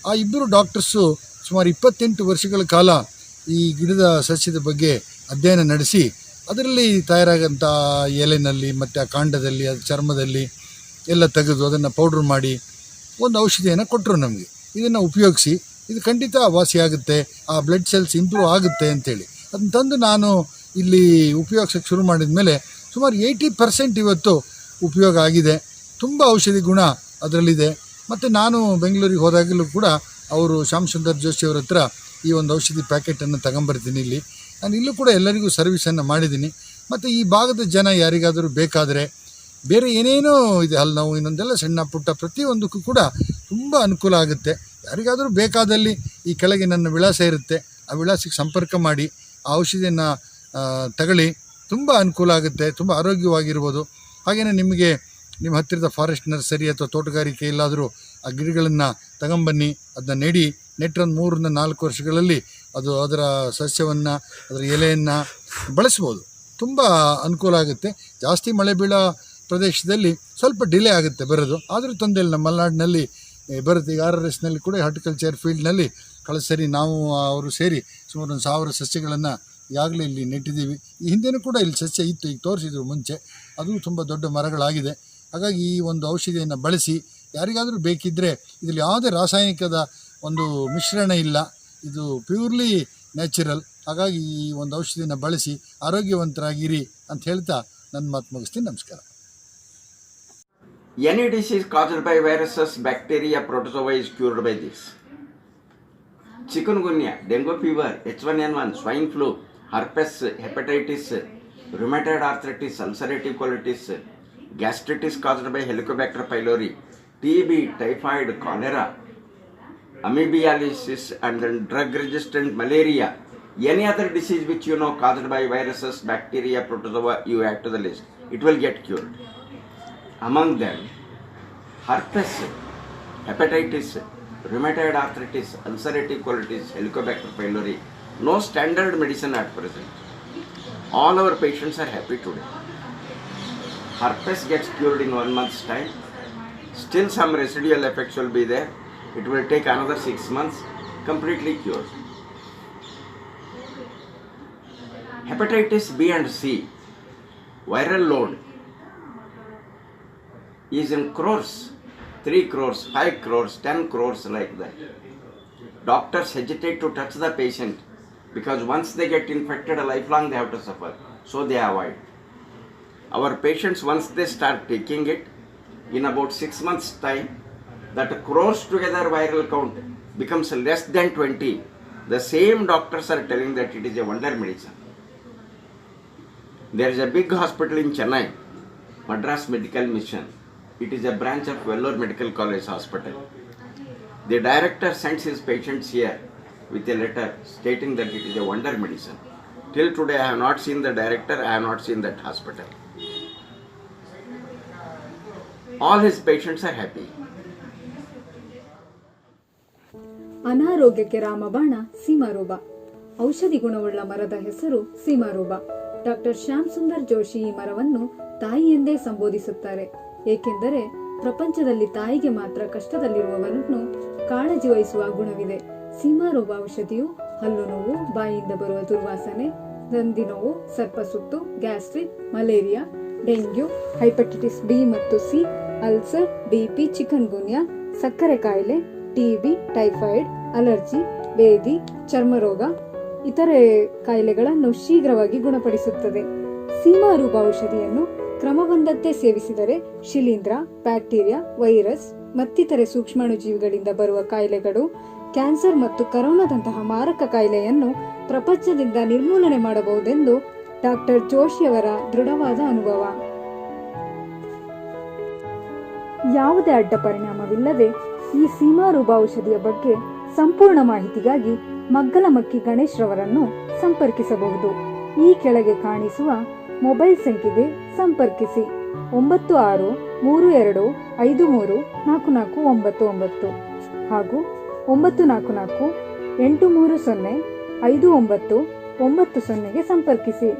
ಆ ಇಬ್ಬರು ಡಾಕ್ಟರ್ಸು ಸುಮಾರು 28 ವರ್ಷಗಳ ಕಾಲ ಈ ಗಿಡದ ಸಸ್ಯದ ಬಗ್ಗೆ ಅಧ್ಯಯನ ನಡೆಸಿ ಅದರಲ್ಲಿ ತಯಾರಾಗಂಥ ಎಲೆನಲ್ಲಿ ಮತ್ತು ಆ ಕಾಂಡದಲ್ಲಿ ಅದು ಚರ್ಮದಲ್ಲಿ ಎಲ್ಲ ತೆಗೆದು ಅದನ್ನು ಪೌಡ್ರ್ ಮಾಡಿ ಒಂದು ಔಷಧಿಯನ್ನು ಕೊಟ್ಟರು ನಮಗೆ. ಇದನ್ನು ಉಪಯೋಗಿಸಿ ಇದು ಖಂಡಿತ ವಾಸಿಯಾಗುತ್ತೆ, ಆ ಬ್ಲಡ್ ಸೆಲ್ಸ್ ಇಂಪ್ರೂವ್ ಆಗುತ್ತೆ ಅಂಥೇಳಿ ಅದನ್ನು ತಂದು ನಾನು ಇಲ್ಲಿ ಉಪಯೋಗಿಸೋಕ್ಕೆ ಶುರು ಮಾಡಿದ ಮೇಲೆ ಸುಮಾರು 80% ಇವತ್ತು ಉಪಯೋಗ ಆಗಿದೆ. ತುಂಬ ಔಷಧಿ ಗುಣ ಅದರಲ್ಲಿದೆ. ಮತ್ತು ನಾನು ಬೆಂಗಳೂರಿಗೆ ಹೋದಾಗಲೂ ಕೂಡ ಅವರು ಶ್ಯಾಮಸುಂದರ್ ಜೋಶಿ ಅವ್ರ ಹತ್ರ ಈ ಒಂದು ಔಷಧಿ ಪ್ಯಾಕೆಟನ್ನು ತಗೊಂಬರ್ತೀನಿ. ಇಲ್ಲಿ ನಾನು ಇಲ್ಲೂ ಕೂಡ ಎಲ್ಲರಿಗೂ ಸರ್ವಿಸನ್ನು ಮಾಡಿದ್ದೀನಿ. ಮತ್ತು ಈ ಭಾಗದ ಜನ ಯಾರಿಗಾದರೂ ಬೇಕಾದರೆ ಬೇರೆ ಏನೇನೋ ಇದೆ, ಹಲ್ಲು ನೋವು ಇನ್ನೊಂದೆಲ್ಲ ಸಣ್ಣ ಪುಟ್ಟ ಪ್ರತಿಯೊಂದಕ್ಕೂ ಕೂಡ ತುಂಬ ಅನುಕೂಲ ಆಗುತ್ತೆ. ಯಾರಿಗಾದರೂ ಬೇಕಾದಲ್ಲಿ ಈ ಕೆಳಗೆ ನನ್ನ ವಿಳಾಸ ಇರುತ್ತೆ, ಆ ವಿಳಾಸಕ್ಕೆ ಸಂಪರ್ಕ ಮಾಡಿ ಆ ಔಷಧಿಯನ್ನು ತಗೊಳ್ಳಿ. ತುಂಬ ಅನುಕೂಲ ಆಗುತ್ತೆ, ತುಂಬ ಆರೋಗ್ಯವಾಗಿರ್ಬೋದು. ಹಾಗೆಯೇ ನಿಮಗೆ ನಿಮ್ಮ ಹತ್ತಿರದ ಫಾರೆಸ್ಟ್ ನರ್ಸರಿ ಅಥವಾ ತೋಟಗಾರಿಕೆ ಎಲ್ಲಾದರೂ ಆ ಗಿಡಗಳನ್ನು ತಗೊಂಬನ್ನಿ, ಅದನ್ನ ನೆಟ್ಟೊಂದು 3 ರಿಂದ 4 ವರ್ಷಗಳಲ್ಲಿ ಅದು ಅದರ ಸಸ್ಯವನ್ನು ಅದರ ಎಲೆಯನ್ನು ಬಳಸ್ಬೋದು. ತುಂಬ ಅನುಕೂಲ ಆಗುತ್ತೆ. ಜಾಸ್ತಿ ಮಳೆ ಬೀಳೋ ಪ್ರದೇಶದಲ್ಲಿ ಸ್ವಲ್ಪ ಡಿಲೇ ಆಗುತ್ತೆ ಬರೋದು, ಆದರೂ ತೊಂದರೆ ಇಲ್ಲ. ನಮ್ಮ ಮಲೆನಾಡಿನಲ್ಲಿ ಬರುತ್ತೆ. ಈಗ RRSನಲ್ಲಿ ಕೂಡ ಹಾರ್ಟಿಕಲ್ಚರ್ ಫೀಲ್ಡ್ನಲ್ಲಿ ಕಳೆದ ಸರಿ ನಾವು ಅವರು ಸೇರಿ ಸುಮಾರು 1000 ಸಸ್ಯಗಳನ್ನು ಈಗಾಗಲೇ ಇಲ್ಲಿ ನೆಟ್ಟಿದ್ದೀವಿ. ಈ ಹಿಂದೆನೂ ಕೂಡ ಇಲ್ಲಿ ಸಸ್ಯ ಇತ್ತು, ಈಗ ತೋರಿಸಿದ್ರು ಮುಂಚೆ, ಅದು ತುಂಬ ದೊಡ್ಡ ಮರಗಳಾಗಿದೆ. ಹಾಗಾಗಿ ಈ ಒಂದು ಔಷಧಿಯನ್ನು ಬಳಸಿ ಯಾರಿಗಾದರೂ ಬೇಕಿದ್ದರೆ ಇದರಲ್ಲಿ ಯಾವುದೇ ರಾಸಾಯನಿಕದ ಒಂದು ಮಿಶ್ರಣ ಇಲ್ಲ, ಇದು ಪ್ಯೂರ್ಲಿ ನ್ಯಾಚುರಲ್. ಹಾಗಾಗಿ ಈ ಒಂದು ಔಷಧಿಯನ್ನು ಬಳಸಿ ಆರೋಗ್ಯವಂತರಾಗಿರಿ ಅಂತ ಹೇಳ್ತಾ ನನ್ನ ಮಾತು ಮುಗಿಸ್ತೀನಿ. ನಮಸ್ಕಾರ. Any disease caused by viruses, bacteria, protozoa is cured by this. Chikungunya, dengue fever, H1N1, swine flu, herpes, hepatitis, rheumatoid arthritis, ulcerative colitis, gastritis caused by Helicobacter pylori, TB, typhoid, cholera, amoebiasis, and then drug-resistant malaria. Any other disease which you know caused by viruses, bacteria, protozoa, you add to the list. It will get cured. Among them, herpes, hepatitis, rheumatoid arthritis, ulcerative colitis, Helicobacter pylori. No standard medicine at present. All our patients are happy today. Herpes gets cured in 1 month's time. Still some residual effects will be there. It will take another 6 months, completely cured. Hepatitis B and C, viral load is in crores, 3 crores, 5 crores, 10 crores, like that. Doctors hesitate to touch the patient because once they get infected, a lifelong they have to suffer, so they avoid. Our patients, once they start taking it, in about 6 months time, that crores together viral count becomes less than 20. The same doctors are telling that it is a wonder medicine. There is a big hospital in Chennai, Madras Medical Mission. It is a branch of Vellore Medical College Hospital. The director sends his patients here with a letter stating that it is a wonder medicine. Till today I have not seen the director, I have not seen that hospital. All his patients are happy. ಅನಾರೋಗ್ಯಕ್ಕೆ ರಾಮಬಾಣ ಸೀಮಾರೋಬ. ಔಷಧಿ ಗುಣವುಳ್ಳ ಮರದ ಹೆಸರು ಸೀಮಾರೋಬ. Doctor Shyamsundar Joshi ಈ ಮರವನ್ನು ತಾಯಿ ಎಂದೇ ಸಂಬೋಧಿಸುತ್ತಾರೆ. ಏಕೆಂದರೆ ಪ್ರಪಂಚದಲ್ಲಿ ತಾಯಿಗೆ ಮಾತ್ರ ಕಷ್ಟದಲ್ಲಿರುವವರನ್ನು ಕಾಳಜಿ ವಹಿಸುವ ಗುಣವಿದೆ. ಸೀಮಾರೋಬ ಔಷಧಿಯು ಹಲ್ಲು ನೋವು, ಬಾಯಿಯಿಂದ ಬರುವ ದುರ್ವಾಸನೆ, ದಂದಿ ನೋವು, ಸರ್ಪಸುತ್ತು, gastric, malaria, dengue, hepatitis B ಮತ್ತು ಸಿ, ಅಲ್ಸರ್, ಬಿಪಿ, ಚಿಕನ್ಗುನ್ಯಾ, ಸಕ್ಕರೆ ಕಾಯಿಲೆ, ಟಿಬಿ, ಟೈಫಾಯ್ಡ್, ಅಲರ್ಜಿ, ಬೇದಿ, ಚರ್ಮರೋಗ, ಇತರೆ ಕಾಯಿಲೆಗಳನ್ನು ಶೀಘ್ರವಾಗಿ ಗುಣಪಡಿಸುತ್ತದೆ. ಸೀಮಾರೂಪ ಔಷಧಿಯನ್ನು ಕ್ರಮಬಂಧತೆ ಸೇವಿಸಿದರೆ ಶಿಲೀಂಧ್ರ, ಬ್ಯಾಕ್ಟೀರಿಯಾ, ವೈರಸ್ ಮತ್ತಿತರೆ ಸೂಕ್ಷ್ಮಾಣುಜೀವಿಗಳಿಂದ ಬರುವ ಕಾಯಿಲೆಗಳು, ಕ್ಯಾನ್ಸರ್ ಮತ್ತು ಕರೋನಾದಂತಹ ಮಾರಕ ಕಾಯಿಲೆಯನ್ನು ಪ್ರಪಂಚದಿಂದ ನಿರ್ಮೂಲನೆ ಮಾಡಬಹುದೆಂದು ಡಾಕ್ಟರ್ ಜೋಶಿಯವರ ದೃಢವಾದ ಅನುಭವ. ಯಾವುದೇ ಅಡ್ಡ ಪರಿಣಾಮವಿಲ್ಲದೆ ಈ ಸೀಮಾರೂಪ ಔಷಧಿಯ ಬಗ್ಗೆ ಸಂಪೂರ್ಣ ಮಾಹಿತಿಗಾಗಿ ಮಗ್ಗಲಮಕ್ಕಿ ಗಣೇಶ್ ರವರನ್ನು ಸಂಪರ್ಕಿಸಬಹುದು. ಈ ಕೆಳಗೆ ಕಾಣಿಸುವ ಮೊಬೈಲ್ ಸಂಖ್ಯೆಗೆ ಸಂಪರ್ಕಿಸಿ. 9632534499 ಹಾಗೂ 944-830-5990ಗೆ ಸಂಪರ್ಕಿಸಿ.